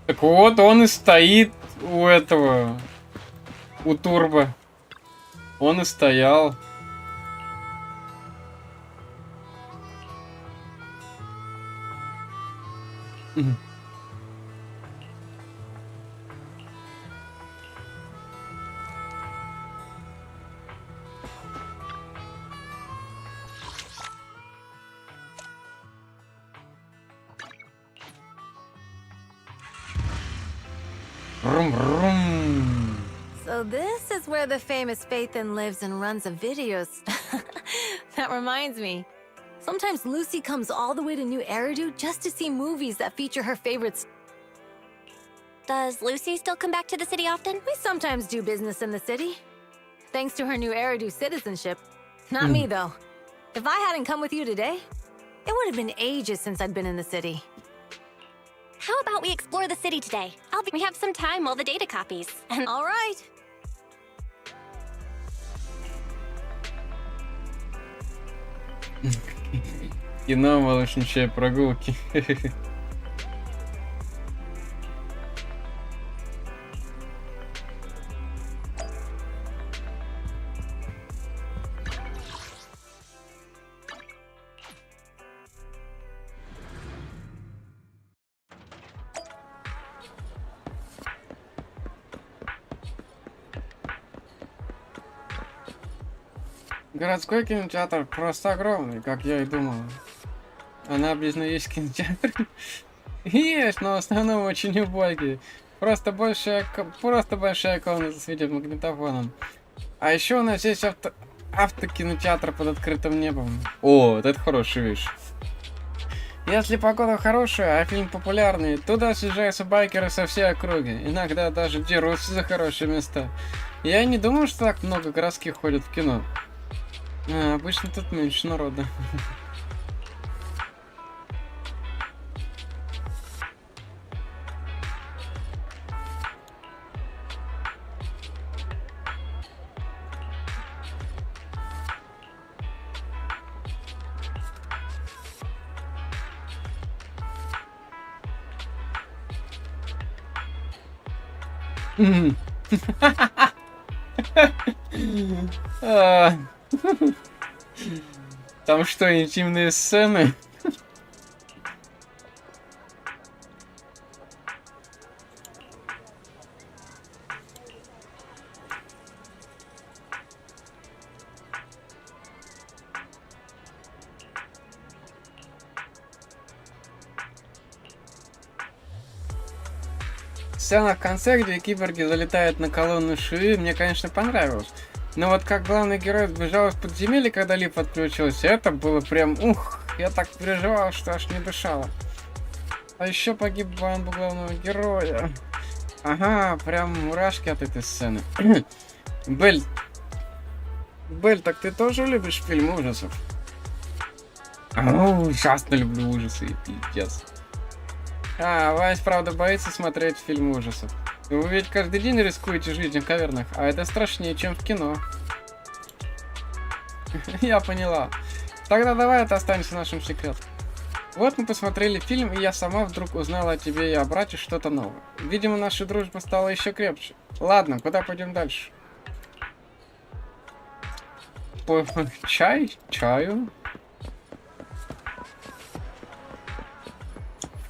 S1: Так вот, он и стоит у этого, у турбо. Он и стоял.
S5: So this is where the famous Phaethon lives and runs a video That reminds me. Sometimes Lucy comes all the way to New Eridu just to see movies that feature her favorites.
S7: Does Lucy still come back to the city often?
S5: We sometimes do business in the city. Thanks to her New Eridu citizenship. Not me, though. If I hadn't come with you today, it would have been ages since I'd been in the city.
S7: How about we explore the city today? We have some time while the data copies.
S5: All right.
S1: Кино, малышничьи прогулки. Городской кинотеатр просто огромный, как я и думал. А на Объездной есть кинотеатр? Есть, но в основном очень убогий. Просто большая комната с видеомагнитофоном. А еще у нас есть автокинотеатр под открытым небом. О, вот это хорошая вещь. Если погода хорошая, а фильм популярный, туда съезжаются байкеры со всей округи. Иногда даже дерутся за хорошие места. Я не думаю, что так много городских ходят в кино. Обычно тут меньше народа. Там что, интимные сцены? Сцена в конце, где киборги залетают на колонну Шии, мне, конечно, понравилось. Но вот как главный герой сбежал из подземелья, когда лифт отключился, это было прям ух, я так переживал, что аж не дышала. А еще погиб бамбу главного героя. Ага, прям мурашки от этой сцены. Белль, так ты тоже любишь фильмы ужасов? Ужасно люблю ужасы, пиздец. Вась, правда, боится смотреть фильмы ужасов. Вы ведь каждый день рискуете жизнью в кавернах, а это страшнее, чем в кино. Я поняла. Тогда давай это останется нашим секретом. Вот мы посмотрели фильм, и я сама вдруг узнала о тебе и о брате что-то новое. Видимо, наша дружба стала еще крепче. Ладно, куда пойдем дальше? по чаю?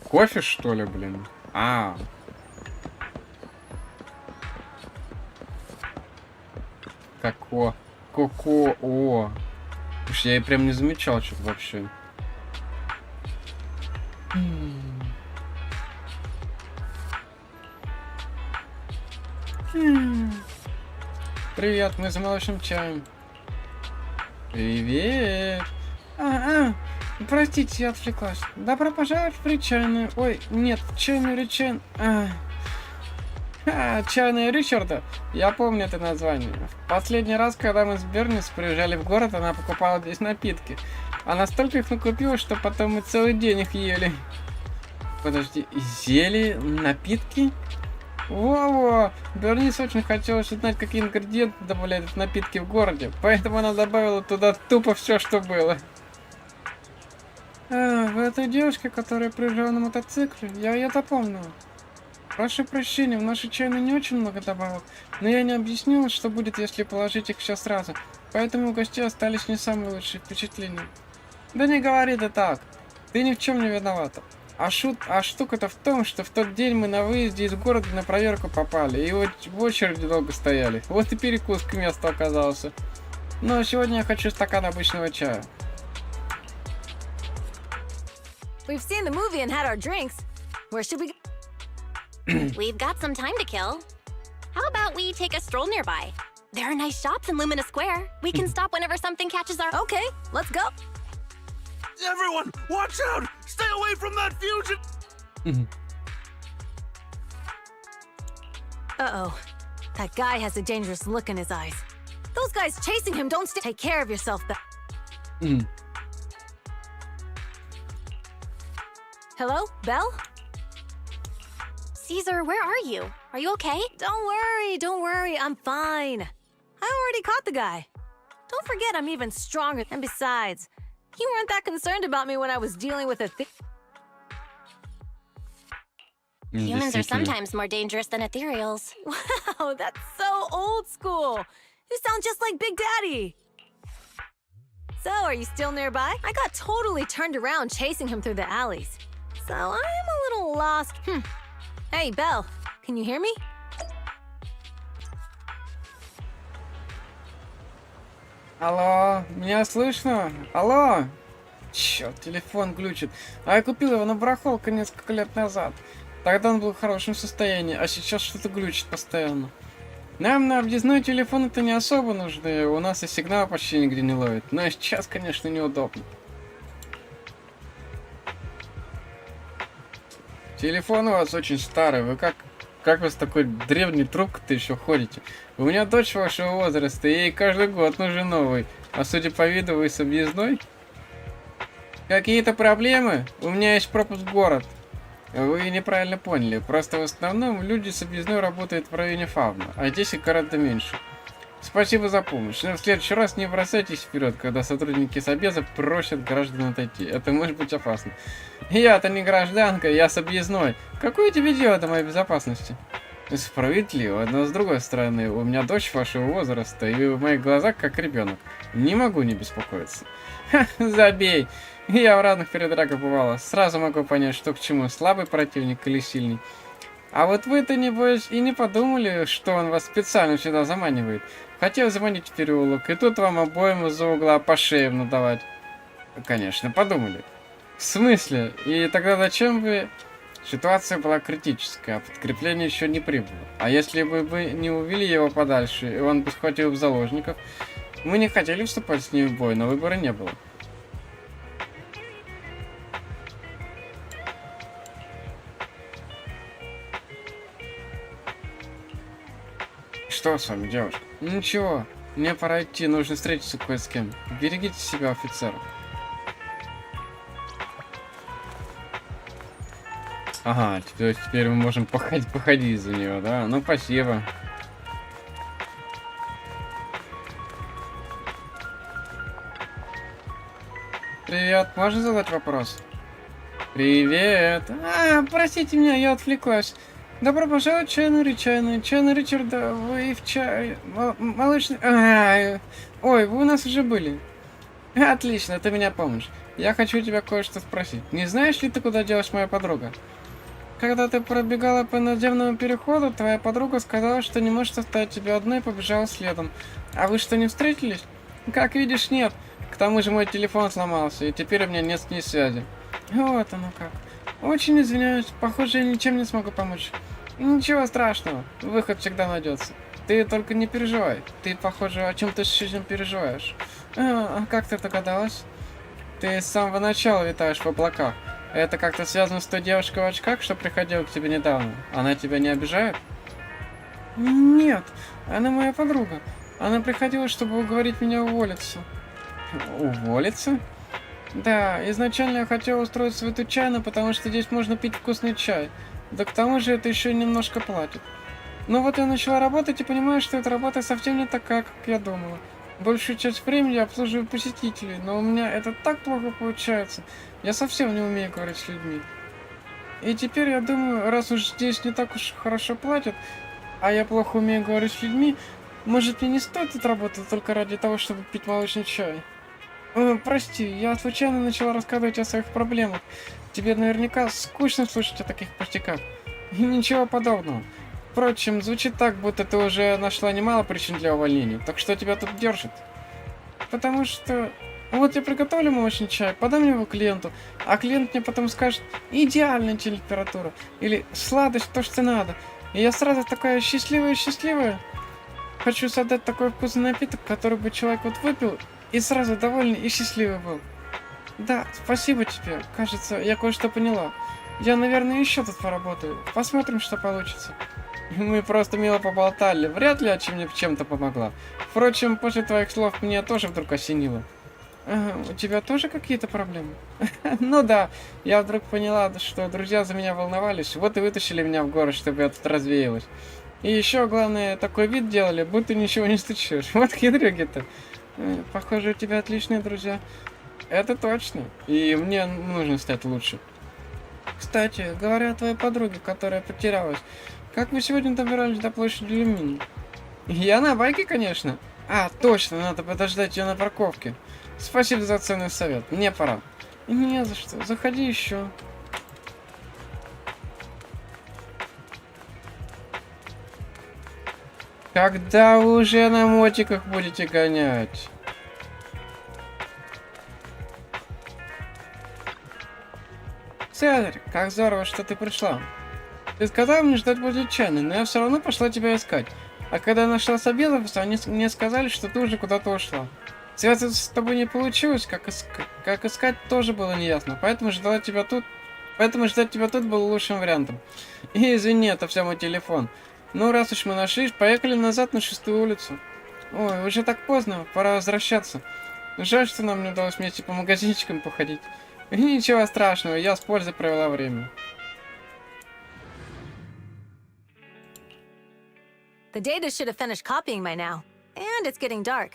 S1: Кофе, что ли, блин? А. Коко. Уж я и прям не замечал что-то вообще. Привет, мы за молочным чаем. Привет. Простите, я отвлеклась. Добро пожаловать в причайную. Ой, нет, чайную Ричен. Чайная Ричарда. Я помню это название. В последний раз, когда мы с Бернис приезжали в город, она покупала здесь напитки. Она столько их накупила, что потом мы целый день их ели. Подожди, ели напитки? Во-во! Бернис очень хотелось узнать, какие ингредиенты добавляют в напитки в городе, поэтому она добавила туда тупо все, что было. Вы эта девушка, которая приезжала на мотоцикле? Я ее-то помню. Прошу прощения, в нашей чайной не очень много добавок, но я не объяснила, что будет, если положить их все сразу, поэтому у гостей остались не самые лучшие впечатления. Да не говори ты так, ты ни в чем не виновата. А штука-то в том, что в тот день мы на выезде из города на проверку попали, и вот в очереди долго стояли. Вот и перекус к месту оказался. Но сегодня я хочу стакан обычного чая.
S5: We've seen the movie and had our drinks. Where should we go?
S7: We've got some time to kill. How about we take a stroll nearby? There are nice shops in Lumina Square. We can stop whenever something catches our...
S5: Okay, let's go.
S6: Everyone, watch out! Stay away from that fusion!
S5: Uh-oh. That guy has a dangerous look in his eyes. Those guys chasing him don't take care of yourself, Belle. Hello, Belle?
S7: Caesar, where are you? Are you okay?
S5: Don't worry, I'm fine. I already caught the guy. Don't forget I'm even stronger, and besides, you weren't that concerned about me when I was dealing with a
S7: Humans are sometimes more dangerous than ethereals.
S5: Wow, that's so old school. You sound just like Big Daddy. So, are you still nearby? I got totally turned around chasing him through the alleys. So, I am a little lost. Hey, Belle, can you hear me?
S1: Алло, меня слышно? Алло? Черт, телефон глючит. А я купил его на барахолке несколько лет назад. Тогда он был в хорошем состоянии, а сейчас что-то глючит постоянно. Нам на объездной телефон-то не особо нужны, у нас и сигнал почти нигде не ловит. Но сейчас, конечно, неудобно. Телефон у вас очень старый, вы как вы с такой древней трубкой-то еще ходите? У меня дочь вашего возраста, ей каждый год нужен новый. А судя по виду, вы с объездной? Какие-то проблемы? У меня есть пропуск в город. Вы неправильно поняли. Просто в основном люди с объездной работают в районе Фауна, а здесь их гораздо меньше. Спасибо за помощь. Но в следующий раз не бросайтесь вперед, когда сотрудники с объезда просят граждан отойти. Это может быть опасно. Я-то не гражданка, я с объездной. Какое тебе дело до моей безопасности? Справедливо, но с другой стороны, у меня дочь вашего возраста, и в моих глазах как ребенок. Не могу не беспокоиться. Ха, забей. Я в разных передрягах бывала. Сразу могу понять, что к чему, слабый противник или сильный. А вот вы-то, небось, и не подумали, что он вас специально сюда заманивает. Хотел заманить в переулок, и тут вам обоим из-за угла по шеям надавать. Конечно, подумали. В смысле? И тогда зачем вы... Ситуация была критическая, а подкрепление еще не прибыло. А если бы вы не увели его подальше, и он бы схватил в заложников, мы не хотели вступать с ним в бой, но выбора не было. Что с вами, девушка? Ничего, мне пора идти, нужно встретиться кое с кем. Берегите себя, офицер. Ага, теперь мы можем походить за него, да? Ну, спасибо. Привет, можно задать вопрос? Привет. Простите меня, я отвлеклась. Добро пожаловать, чайный Ричард, вы в чай... Молочный... Ой, вы у нас уже были. Отлично, ты меня помнишь. Я хочу тебя кое-что спросить. Не знаешь ли ты, куда делась моя подруга? Когда ты пробегала по надземному переходу, твоя подруга сказала, что не может оставить тебя одной и побежала следом. А вы что, не встретились? Как видишь, нет. К тому же мой телефон сломался, и теперь у меня нет с ней связи. Вот оно как. Очень извиняюсь, похоже, я ничем не смогу помочь. Ничего страшного, выход всегда найдется. Ты только не переживай. Ты, похоже, о чем-то сильно переживаешь. А как ты догадалась? Ты с самого начала витаешь в облаках. Это как-то связано с той девушкой в очках, что приходила к тебе недавно? Она тебя не обижает? Нет, она моя подруга. Она приходила, чтобы уговорить меня уволиться. Уволиться? Да, изначально я хотела устроиться в эту чайную, потому что здесь можно пить вкусный чай. Да к тому же это еще немножко платит. Но вот я начала работать и понимаю, что эта работа совсем не такая, как я думала. Большую часть времени я обслуживаю посетителей, но у меня это так плохо получается. Я совсем не умею говорить с людьми. И теперь я думаю, раз уж здесь не так уж хорошо платят, а я плохо умею говорить с людьми, может мне не стоит тут работать только ради того, чтобы пить молочный чай? Прости, я случайно начала рассказывать о своих проблемах. Тебе наверняка скучно слушать о таких пустяках. И ничего подобного. Впрочем, звучит так, будто ты уже нашла немало причин для увольнения. Так что тебя тут держит? Потому что... Вот я приготовлю молочный чай, подам его клиенту, а клиент мне потом скажет «идеальная температура» или «сладость, то, что надо». И я сразу такая счастливая. Хочу создать такой вкусный напиток, который бы человек вот выпил и сразу довольный и счастливый был. Да, спасибо тебе. Кажется, я кое-что поняла. Я, наверное, еще тут поработаю. Посмотрим, что получится. Мы просто мило поболтали. Вряд ли чем-то помогла. Впрочем, после твоих слов мне тоже вдруг осенило. У тебя тоже какие-то проблемы? Ну да, я вдруг поняла, что друзья за меня волновались, вот и вытащили меня в город, чтобы я тут развеялась. И еще, главное, такой вид делали, будто ничего не стучишь. Вот хитрюги-то. Похоже, у тебя отличные друзья. Это точно. И мне нужно стать лучше. Кстати, говоря о твоей подруге, которая потерялась, как вы сегодня добирались до площади Люмини? Я на байке, конечно. А, точно, надо подождать ее на парковке. Спасибо за ценный совет. Мне пора. Не за что. Заходи еще. Когда вы уже на мотиках будете гонять? Цезарь, как здорово, что ты пришла. Ты сказала мне ждать возле чайной, но я все равно пошла тебя искать. А когда нашла с обеда, они мне сказали, что ты уже куда-то ушла. Связаться с тобой не получилось, как искать тоже было неясно, поэтому ждать тебя тут было лучшим вариантом. И извини, это все мой телефон. Ну, раз уж мы нашлись, поехали назад на 6-ю улицу. Ой, уже так поздно, пора возвращаться. Жаль, что нам не удалось вместе по магазинчикам походить. Ничего страшного, я с пользой провела время.
S5: The data should have finished copying by now. And it's getting dark.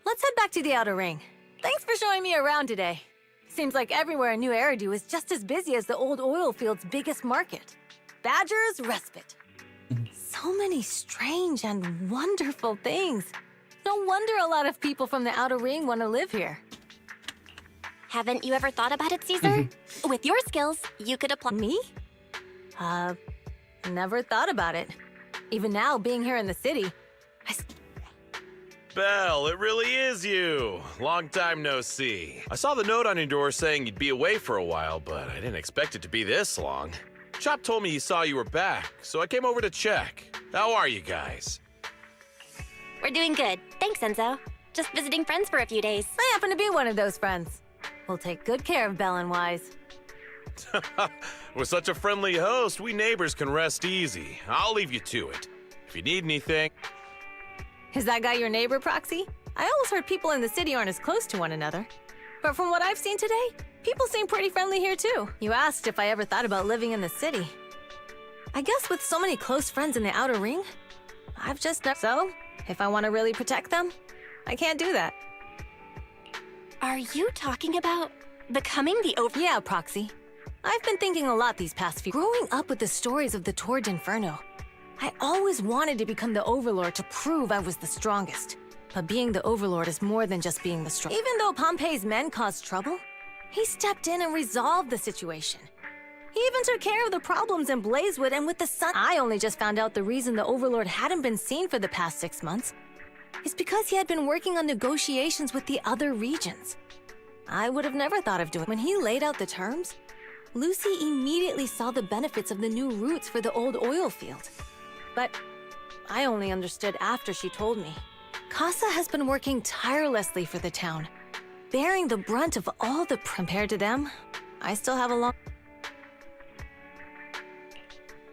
S5: Let's head back to the outer ring. Thanks for showing me around today. Seems like everywhere in New Eridu is just as busy as the old oil field's biggest market. Badger's Respite. So many strange and wonderful things. No wonder a lot of people from the outer ring want to live here.
S7: Haven't you ever thought about it, Caesar? With your skills, you could apply.
S5: Me? Never thought about it. Even now, being here in the city,
S9: Belle, it really is you. Long time no see. I saw the note on your door saying you'd be away for a while, but I didn't expect it to be this long. Chop told me he saw you were back, so I came over to check. How are you guys?
S7: We're doing good. Thanks, Enzo. Just visiting friends for a few days.
S5: I happen to be one of those friends. We'll take good care of Belle and Wise.
S9: With such a friendly host, we neighbors can rest easy. I'll leave you to it. If you need anything...
S5: Is that guy your neighbor, Proxy? I always heard people in the city aren't as close to one another. But from what I've seen today, people seem pretty friendly here too. You asked if I ever thought about living in the city. I guess with so many close friends in the outer ring, I've just... So, if I want to really protect them, I can't do that.
S7: Are you talking about becoming the
S5: Yeah, Proxy. I've been thinking a lot these past few. Growing up with the stories of the Tour d'Inferno, I always wanted to become the Overlord to prove I was the strongest. But being the Overlord is more than just being the strong. Even though Pompey's men caused trouble, he stepped in and resolved the situation. He even took care of the problems in Blazewood and with the Sun. I only just found out the reason the Overlord hadn't been seen for the past 6 months is because he had been working on negotiations with the other regions. I would have never thought of doing. When he laid out the terms, Lucy immediately saw the benefits of the new routes for the old oil field. But I only understood after she told me. Casa has been working tirelessly for the town, bearing the brunt of all the... Compared to them, I still have a long...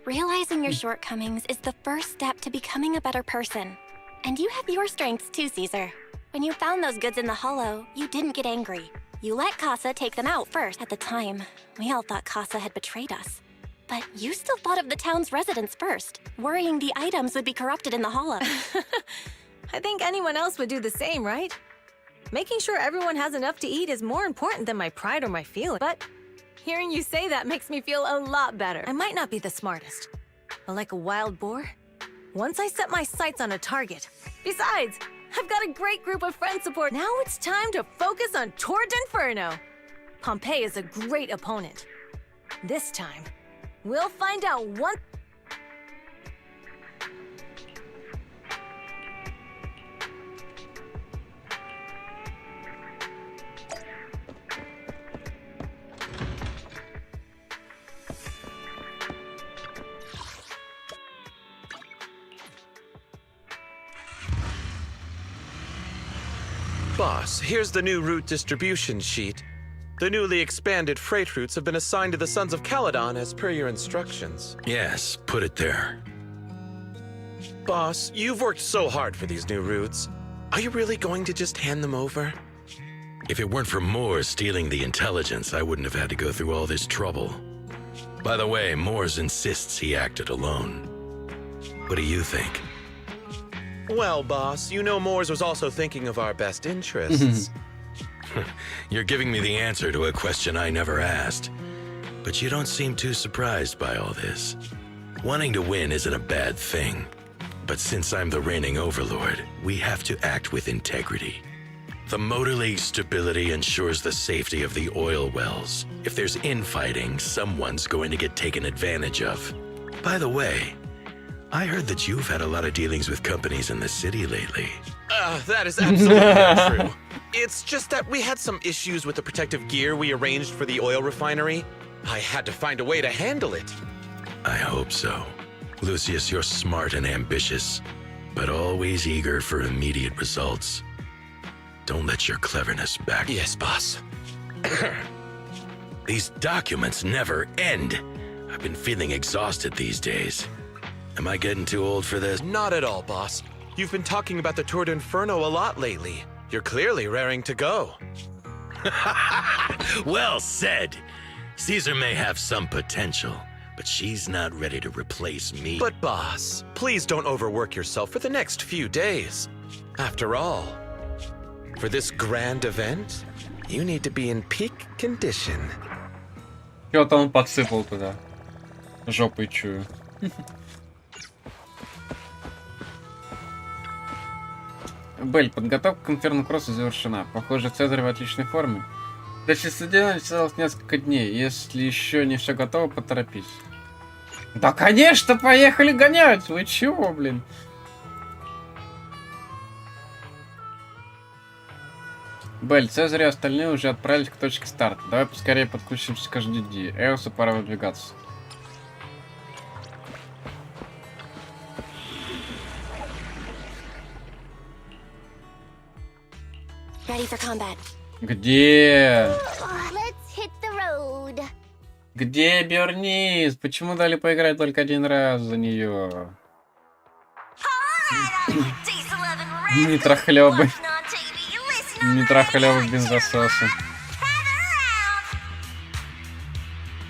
S7: Realizing your shortcomings is the first step to becoming a better person. And you have your strengths too, Caesar. When you found those goods in the hollow, you didn't get angry. You let Casa take them out first. At the time, we all thought Casa had betrayed us. But you still thought of the town's residents first, worrying the items would be corrupted in the hollow.
S5: I think anyone else would do the same, right? Making sure everyone has enough to eat is more important than my pride or my feeling. But hearing you say that makes me feel a lot better. I might not be the smartest, but like a wild boar, once I set my sights on a target. Besides, I've got a great group of friends support. Now it's time to focus on Tour d'Inferno. Pompey is a great opponent. This time, we'll find out one...
S9: Boss, here's the new route distribution sheet. The newly expanded freight routes have been assigned to the Sons of Caledon as per your instructions.
S6: Yes, put it there.
S9: Boss, you've worked so hard for these new routes. Are you really going to just hand them over?
S6: If it weren't for Moores stealing the intelligence, I wouldn't have had to go through all this trouble. By the way, Moores insists he acted alone. What do you think?
S9: Well, boss, you know Moores was also thinking of our best interests.
S6: You're giving me the answer to a question I never asked. But you don't seem too surprised by all this. Wanting to win isn't a bad thing. But since I'm the reigning overlord, we have to act with integrity. The Motor League's stability ensures the safety of the oil wells. If there's infighting, someone's going to get taken advantage of. By the way, I heard that you've had a lot of dealings with companies in the city lately.
S9: That is absolutely untrue. It's just that we had some issues with the protective gear we arranged for the oil refinery. I had to find a way to handle it.
S6: I hope so. Lucius, you're smart and ambitious, but always eager for immediate results. Don't let your cleverness back.
S9: Yes, boss.
S6: These documents never end. I've been feeling exhausted these days. Am I getting too old for this?
S9: Not at all, boss. You've been talking about the Tour d'Inferno a lot lately. You're clearly raring to go.
S6: Well said. Caesar may have some potential, but she's not ready to replace me.
S9: But boss, please don't overwork yourself for the next few days. After all, for this grand event, you need to be in peak condition.
S1: Чё-то он подсыпал туда. Жопой чую. Белль, подготовка к Инферно Кроссу завершена. Похоже, Цезарь в отличной форме. До чистодела осталось несколько дней. Если еще не все готово, поторопись. Да, конечно, поехали гонять! Вы чего, блин? Белль, Цезарь и остальные уже отправились к точке старта. Давай поскорее подключимся к HDD. Эосу пора выдвигаться.
S7: Ready for combat.
S1: Где?
S4: Let's hit the road.
S1: Где Бернис? Почему дали поиграть только один раз за нее? Митрохлебы. Митрохлебы бензососы.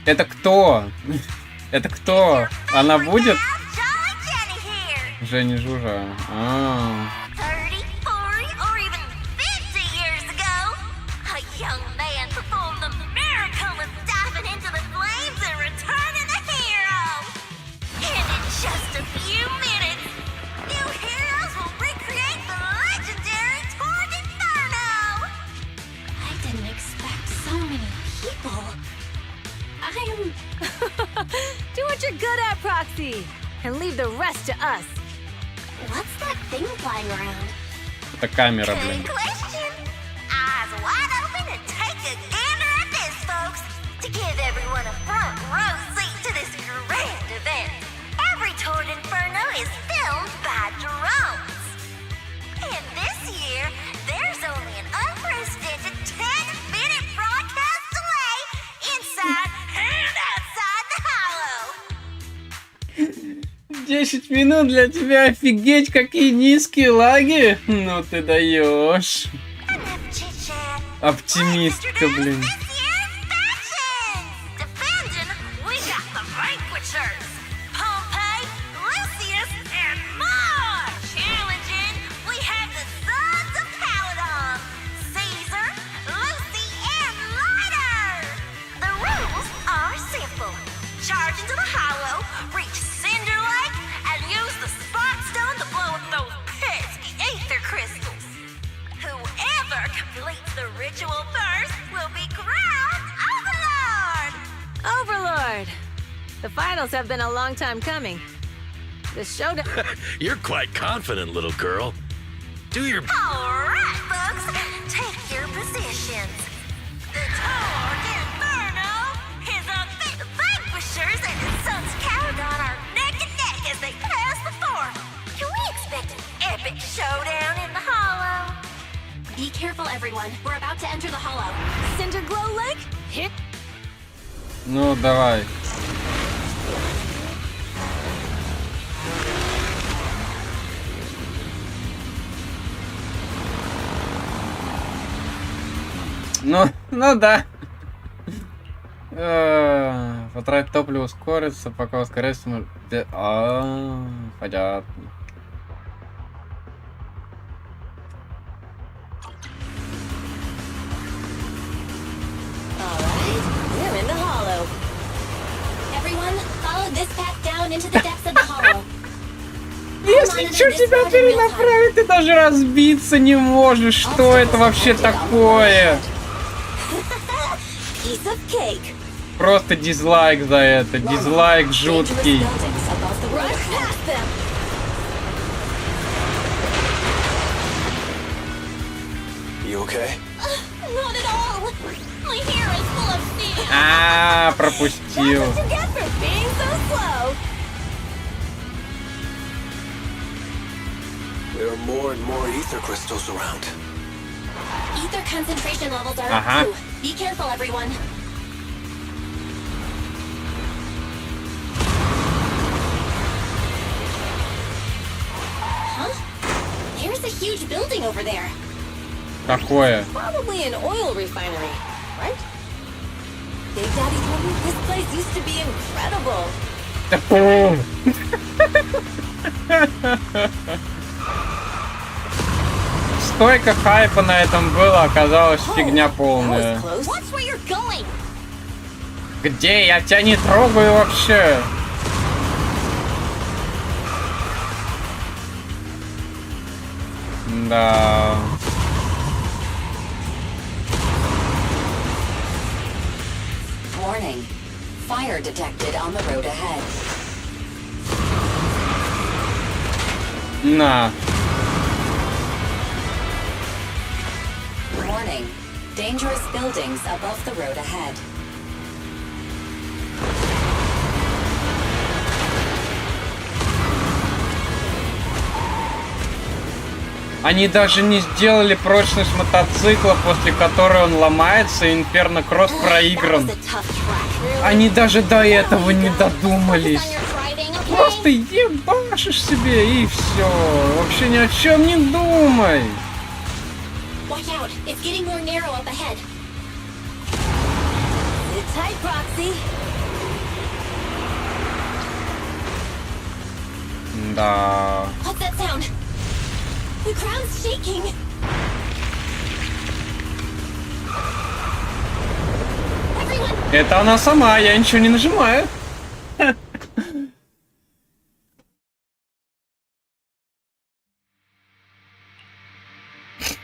S1: Это кто? Это кто? Она будет? Женя Жужа.
S4: A young man performed the miracle of diving into the flames.
S5: proxy and leave the rest to us.
S4: What's that thing flying around?
S1: Это камера, блин.
S4: Good question. Eyes wide open and take a gander at this, folks. To give everyone a front row seat to this grand event, every Toward Inferno is filmed by drones. And this year, there's only an unprecedented 10-minute broadcast delay inside and outside the hollow.
S1: 10 минут для тебя, офигеть, какие низкие лаги! Ну ты даешь. Оптимистка, блин.
S4: Defending, we got the Vanquishers, Pompeii, Lucius, and more. Challenging, we have the Sons of Caledon, Caesar, Lucy, and Lighter. The rules are simple. Charge into the hollow, reach Cinder Lake, and use the Spark Stone to blow up those pesky ether crystals. Whoever completes the ritual first will be crowned Overlord!
S5: Overlord! The finals have been a long time coming. The showdown.
S6: You're quite confident, little girl. Do your...
S4: Alright, folks, take your positions. The Toward Inferno is up. The Vanquishers and the Sons of Caledon are neck and neck as they pass the fort. Can we expect an epic showdown in the hollow?
S7: Be careful, everyone. We're about to enter the hollow.
S5: Cinder Glow Lake? Hit.
S1: Ну, давай. Ну да. Потратить топливо, ускориться, пока ускоряется. Понятно.
S7: We're in the hollow. Everyone, follow this path down into the depths of the hollow.
S1: Если что тебя перенаправить, ты даже разбиться не можешь. Что это вообще такое?
S7: Piece of cake.
S1: Просто дизлайк за это. Дизлайк жуткий.
S5: Rush past them.
S11: You okay?
S4: Not at all. My hair is full of sand.
S1: Пропустил.
S5: That's what you get for being so slow.
S11: There are more and more ether crystals around.
S7: Ether concentration levels are
S1: Uh-huh.
S7: up too. Be careful, everyone. Huh? There's a huge building over there.
S1: Какое?
S5: Probably an oil refinery, right? Big Daddy told me this place used to be incredible.
S1: Столько хайпа на этом было, оказалось фигня полная.
S4: Watch where you're going.
S1: Где? Я тебя не трогаю вообще. Да.
S8: Warning. Fire detected on the road ahead.
S1: На.
S8: Warning. Dangerous buildings above the road ahead.
S1: Они даже не сделали прочность мотоцикла, после которой он ломается, и Инферно Кросс проигран. Они даже до этого не додумались. Просто ебашишь себе и все. Вообще ни о чем не думай.
S7: Watch out. It's getting more narrow up ahead.
S5: Sit tight, Proxy.
S1: Да.
S7: What's that sound? The ground's shaking. Everyone,
S1: Это она сама, я ничего не нажимаю.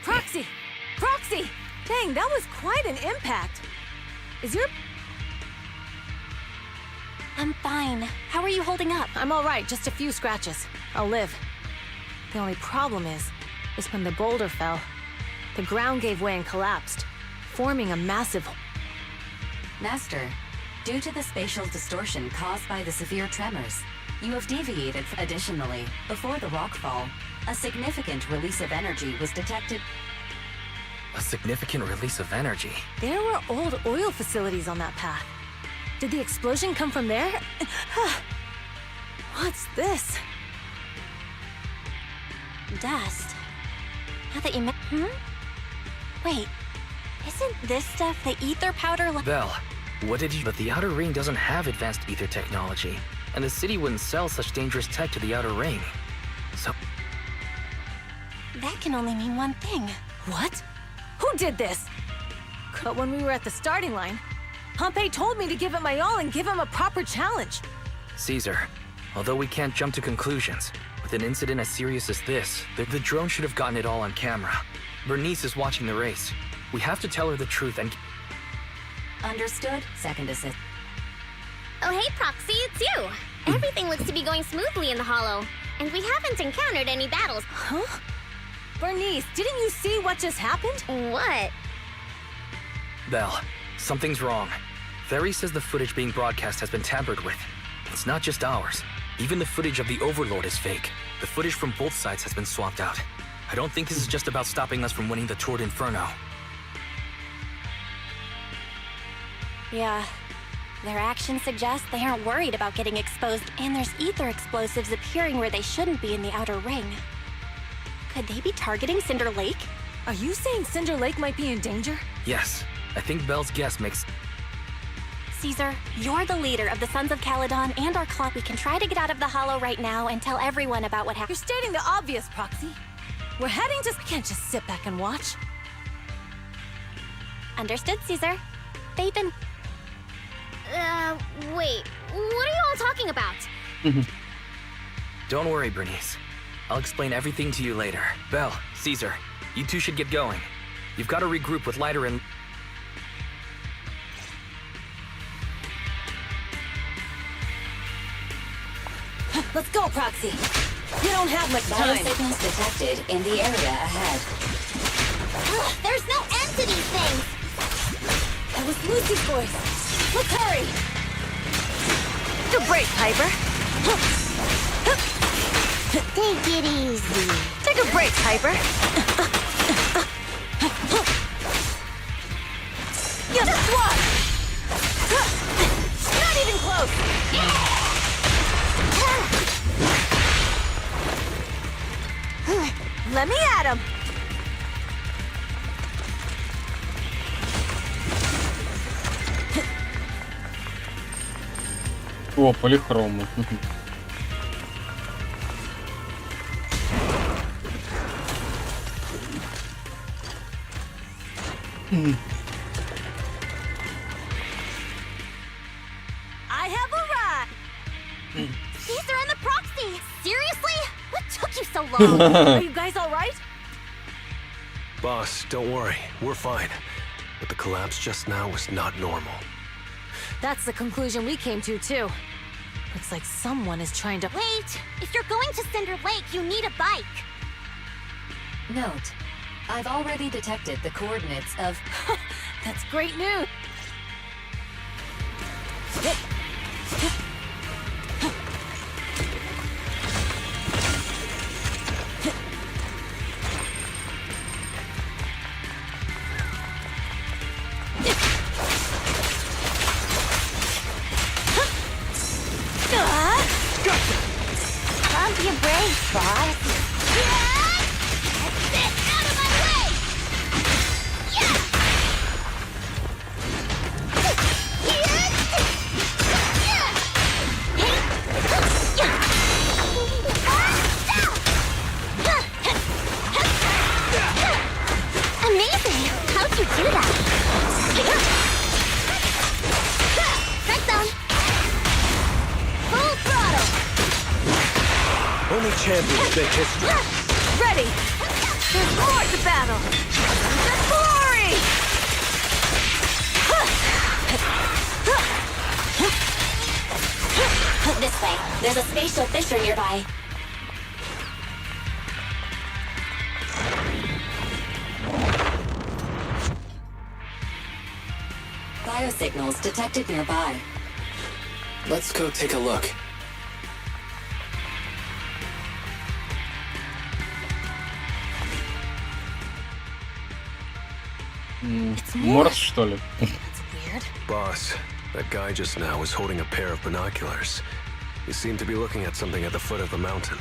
S5: Proxy! Proxy! Dang, that was quite an impact. Is your...
S12: I'm fine. How are you holding up?
S5: I'm all right, just a few scratches. I'll live. The only problem is when the boulder fell, the ground gave way and collapsed, forming a massive...
S8: Master, due to the spatial distortion caused by the severe tremors, you have deviated. Additionally, before the rockfall, a significant release of energy was detected.
S2: A significant release of energy.
S5: There were old oil facilities on that path. Did the explosion come from there? What's this?
S12: Dust. Now that you Wait, isn't this stuff the ether powder?
S2: Belle, what did you... But the Outer Ring doesn't have advanced ether technology, and the city wouldn't sell such dangerous tech to the Outer Ring. So...
S12: That can only mean one thing.
S5: What? Who did this? But when we were at the starting line, Pompey told me to give it my all and give him a proper challenge.
S2: Caesar, although we can't jump to conclusions, with an incident as serious as this, the drone should have gotten it all on camera. Bernice is watching the race. We have to tell her the truth and...
S8: Understood, second assist.
S4: Oh hey, Proxy, it's you! Everything looks to be going smoothly in the Hollow, and we haven't encountered any battles.
S5: Huh? Bernice, didn't you see what just happened?
S4: What?
S2: Belle, something's wrong. Ferry says the footage being broadcast has been tampered with. It's not just ours. Even the footage of the Overlord is fake. The footage from both sides has been swapped out. I don't think this is just about stopping us from winning the Tour d'Inferno.
S12: Yeah. Their actions suggest they aren't worried about getting exposed, and there's ether explosives appearing where they shouldn't be in the Outer Ring. Could they be targeting Cinder Lake?
S5: Are you saying Cinder Lake might be in danger?
S2: Yes, I think Belle's guess makes...
S12: Caesar, you're the leader of the Sons of Caledon and our club. We can try to get out of the Hollow right now and tell everyone about what happened.
S5: You're stating the obvious, Proxy. We're heading to... We can't just sit back and watch.
S12: Understood, Caesar. Faith in...
S4: Wait. What are you all talking about?
S2: Don't worry, Bernice. I'll explain everything to you later. Belle, Caesar, you two should get going. You've got to regroup with Lighter and...
S5: Let's go, Proxy. We don't have much time.
S8: Biosignals detected in the area ahead.
S4: There's no end to these things!
S5: That was Lucy's voice. Let's hurry! Take a break, Piper.
S4: Take it easy.
S5: Take a break, Piper. Just watch! Not even close! Let me at him!
S1: О, полихрома.
S5: I have arrived!
S4: Caesar and the Proxy! Seriously? What took you so long?
S5: Are you guys all right?
S11: Boss, don't worry. We're fine. But the collapse just now was not normal.
S5: That's the conclusion we came to, too. Looks like someone is trying to...
S4: Wait! If you're going to Cinder Lake, you need a bike!
S8: Note, I've already detected the coordinates of...
S5: That's great news!
S4: Pump your brakes, boss. That's it! Out of my way! Yeah! Amazing! How'd you do that? Strike zone! Full throttle!
S11: Only champions make history.
S5: Ready! There's more to battle! The glory!
S8: There's a spatial fissure nearby. Biosignals detected nearby.
S16: Let's go take a look.
S1: Морс, что ли?
S11: Boss, that guy just now was holding a pair of binoculars. He seemed to be looking at something at the foot of the mountain.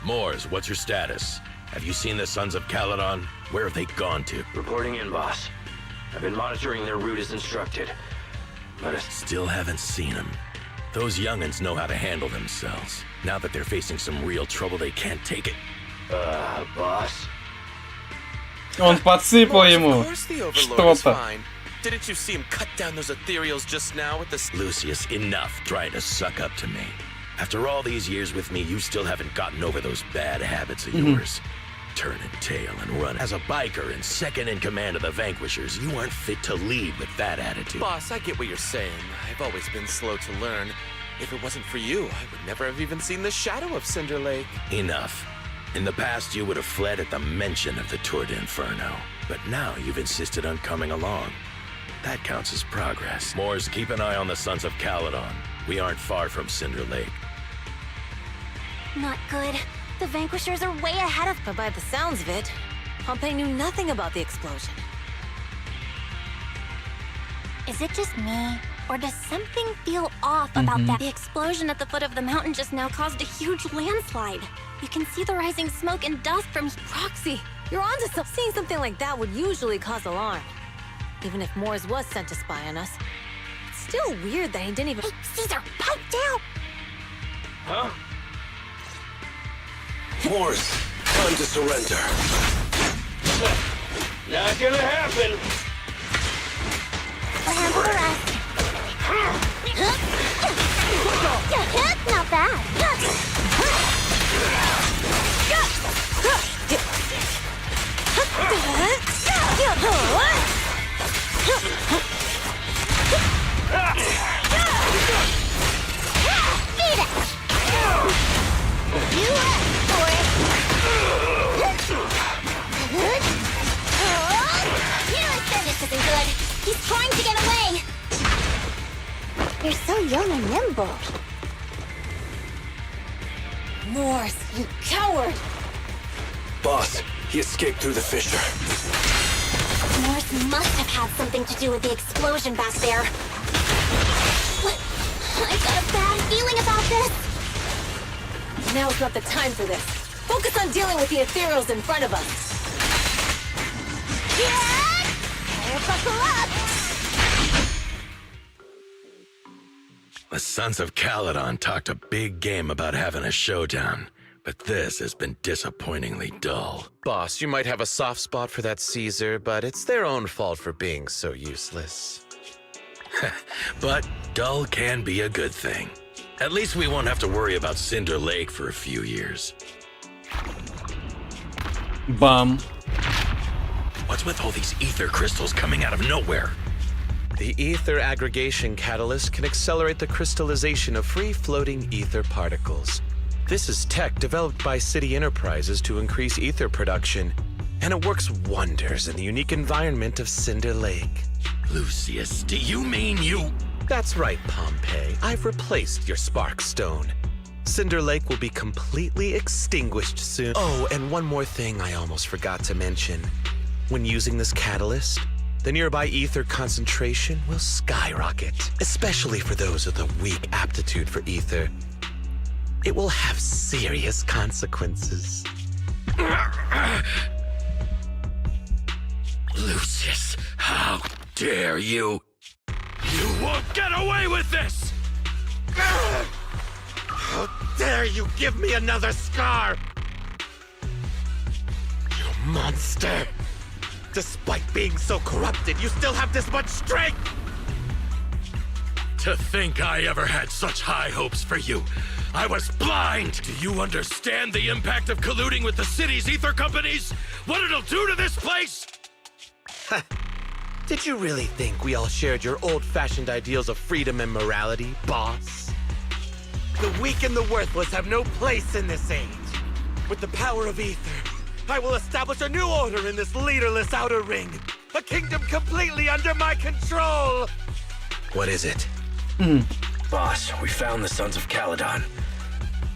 S6: Mors, what's your status? Have you seen the Sons of Caledon? Where have they gone to?
S16: Reporting in, boss. I've been monitoring their route as instructed. But I
S6: still haven't seen them. Those young'uns know how to handle themselves. Now that they're facing some real trouble, they can't take it.
S16: Boss?
S1: Он подсыпал ему что-то.
S9: Didn't you see him cut down those ethereals just now with the...
S6: Lucius, enough trying to suck up to me. After all these years with me, you still haven't gotten over those bad habits of yours. Turning tail and running. As a biker and second in command of the Vanquishers, you aren't fit to lead with that attitude.
S9: Boss, I get what you're saying. I've always been slow to learn. If it wasn't for you, I would never have even seen the shadow of Cinder Lake.
S6: Enough. In the past, you would have fled at the mention of the Tour d'Inferno. But now you've insisted on coming along. That counts as progress. Mors, keep an eye on the Sons of Caledon. We aren't far from Cinder Lake.
S4: Not good. The Vanquishers are way ahead of...
S5: But by the sounds of it, Pompey knew nothing about the explosion.
S4: Is it just me? Or does something feel off about that? The explosion at the foot of the mountain just now caused a huge landslide. You can see the rising smoke and dust from...
S5: Proxy, you're onto something. Seeing something like that would usually cause alarm. Even if Mors was sent to spy on us. It's still weird that he didn't even...
S4: Hey, Caesar, pipe down!
S16: Huh?
S11: Mors, time to surrender.
S16: Not gonna happen!
S4: I'll handle the rest. Not bad. Beat it! You asked for it! This isn't good. He's trying to get away! You're so young and nimble.
S5: Mors, you coward!
S11: Boss, he escaped through the fissure.
S4: Mors must have had something to do with the explosion back there. What? I've got a bad feeling about this.
S5: Now's not the time for this. Focus on dealing with the ethereals in front of us.
S4: Buckle up!
S6: The Sons of Caledon talked a big game about having a showdown, but this has been disappointingly dull.
S9: Boss, you might have a soft spot for that Caesar, but it's their own fault for being so useless.
S6: But dull can be a good thing. At least we won't have to worry about Cinder Lake for a few years.
S1: Bum.
S6: What's with all these ether crystals coming out of nowhere?
S9: The ether aggregation catalyst can accelerate the crystallization of free-floating ether particles. This is tech developed by City Enterprises to increase ether production, and it works wonders in the unique environment of Cinder Lake.
S6: Lucius, do you mean you...
S9: That's right, Pompey. I've replaced your spark stone. Cinder Lake will be completely extinguished soon. Oh, and one more thing I almost forgot to mention. When using this catalyst, the nearby ether concentration will skyrocket, especially for those with a weak aptitude for ether. It will have serious consequences.
S6: Lucius, how dare you? You won't get away with this!
S9: How dare you give me another scar! You monster! Despite being so corrupted, you still have this much strength!
S6: To think I ever had such high hopes for you. I was blind! Do you understand the impact of colluding with the city's ether companies? What it'll do to this place?
S9: Did you really think we all shared your old-fashioned ideals of freedom and morality, boss? The weak and the worthless have no place in this age. With the power of ether, I will establish a new order in this leaderless outer ring. A kingdom completely under my control! What is it?
S16: Boss, we found the Sons of Caledon.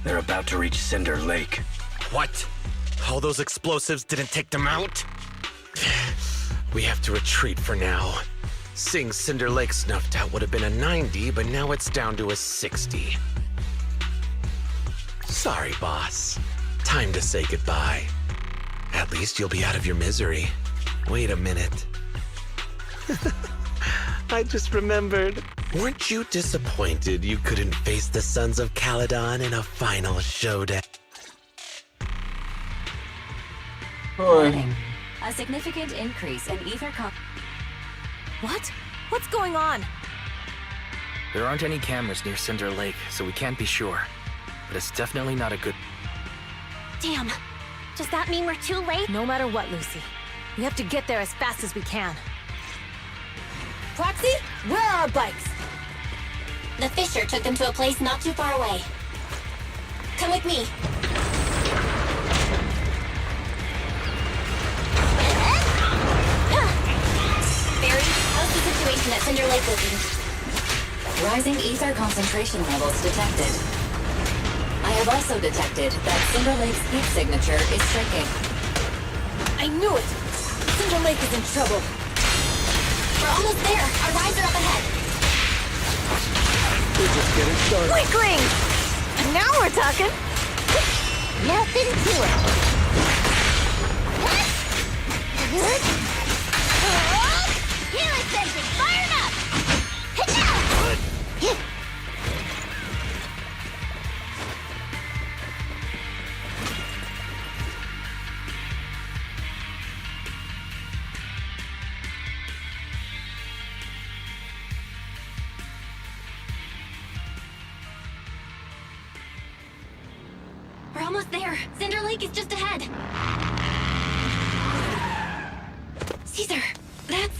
S16: They're about to reach Cinder Lake.
S9: What? All those explosives didn't take them out? We have to retreat for now. Seeing Cinder Lake snuffed out would have been a 90, but now it's down to a 60. Sorry, boss. Time to say goodbye. At least you'll be out of your misery. Wait a minute. I just remembered. Weren't you disappointed you couldn't face the Sons of Caledon in a final showdown?
S8: Warning. A significant increase in ether
S5: What? What's going on?
S2: There aren't any cameras near Cinder Lake, so we can't be sure. But it's definitely not a good...
S4: Damn. Does that mean we're too late?
S5: No matter what, Lucy. We have to get there as fast as we can. Proxy, where are our bikes?
S7: The Fisher took them to a place not too far away. Come with me. Barry, how's the situation at Cinder Lake looking?
S8: Rising ether concentration levels detected. I have also detected that Cinder Lake's heat signature is shrinking.
S5: I knew it! Cinder Lake is in trouble.
S7: We're almost there. Our rides are up ahead.
S16: We're just getting started.
S5: Quickling! Now we're talking!
S7: Nothing to it. Healing sensing fired up! We're almost there. Cinder Lake is just ahead. Caesar, that's...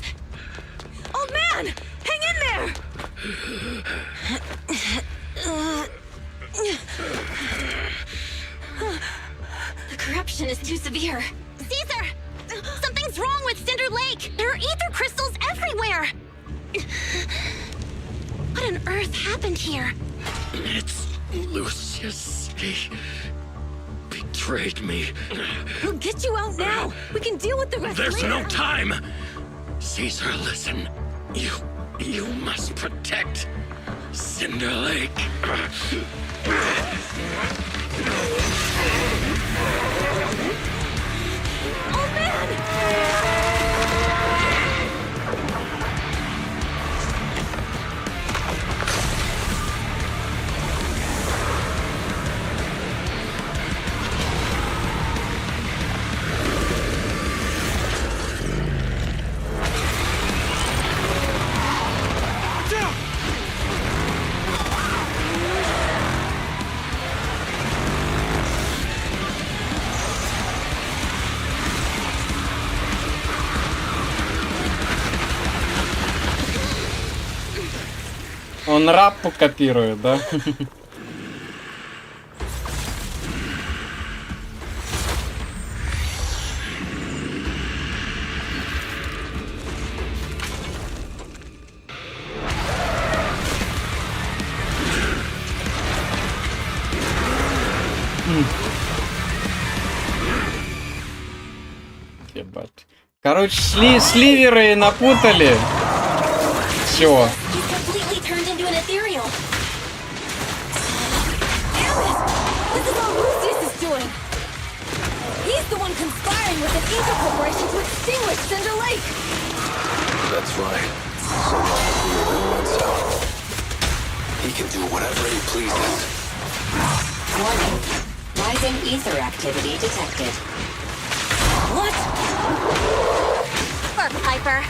S5: Old man! Hang in there!
S7: The corruption is too severe. Caesar! Something's wrong with Cinder Lake! There are ether crystals everywhere! What on earth happened here?
S16: It's Lucius. He betrayed me.
S5: We'll get you out now! We can deal with the rest
S16: There's
S5: later!
S16: no time! Caesar, listen. You must protect Cinder Lake.
S5: Old man!
S1: Он раппу копирует, да? Ебать. Короче, сливеры напутали. Все.
S7: Turned into an ethereal.
S5: Damn it! This is all Lucius is doing! He's the one conspiring with an ether corporation to extinguish Cinder Lake!
S11: That's right. So long as we are once out, he can do whatever he pleases.
S8: Warning. Rising ether activity detected.
S5: What?
S7: Bark Piper.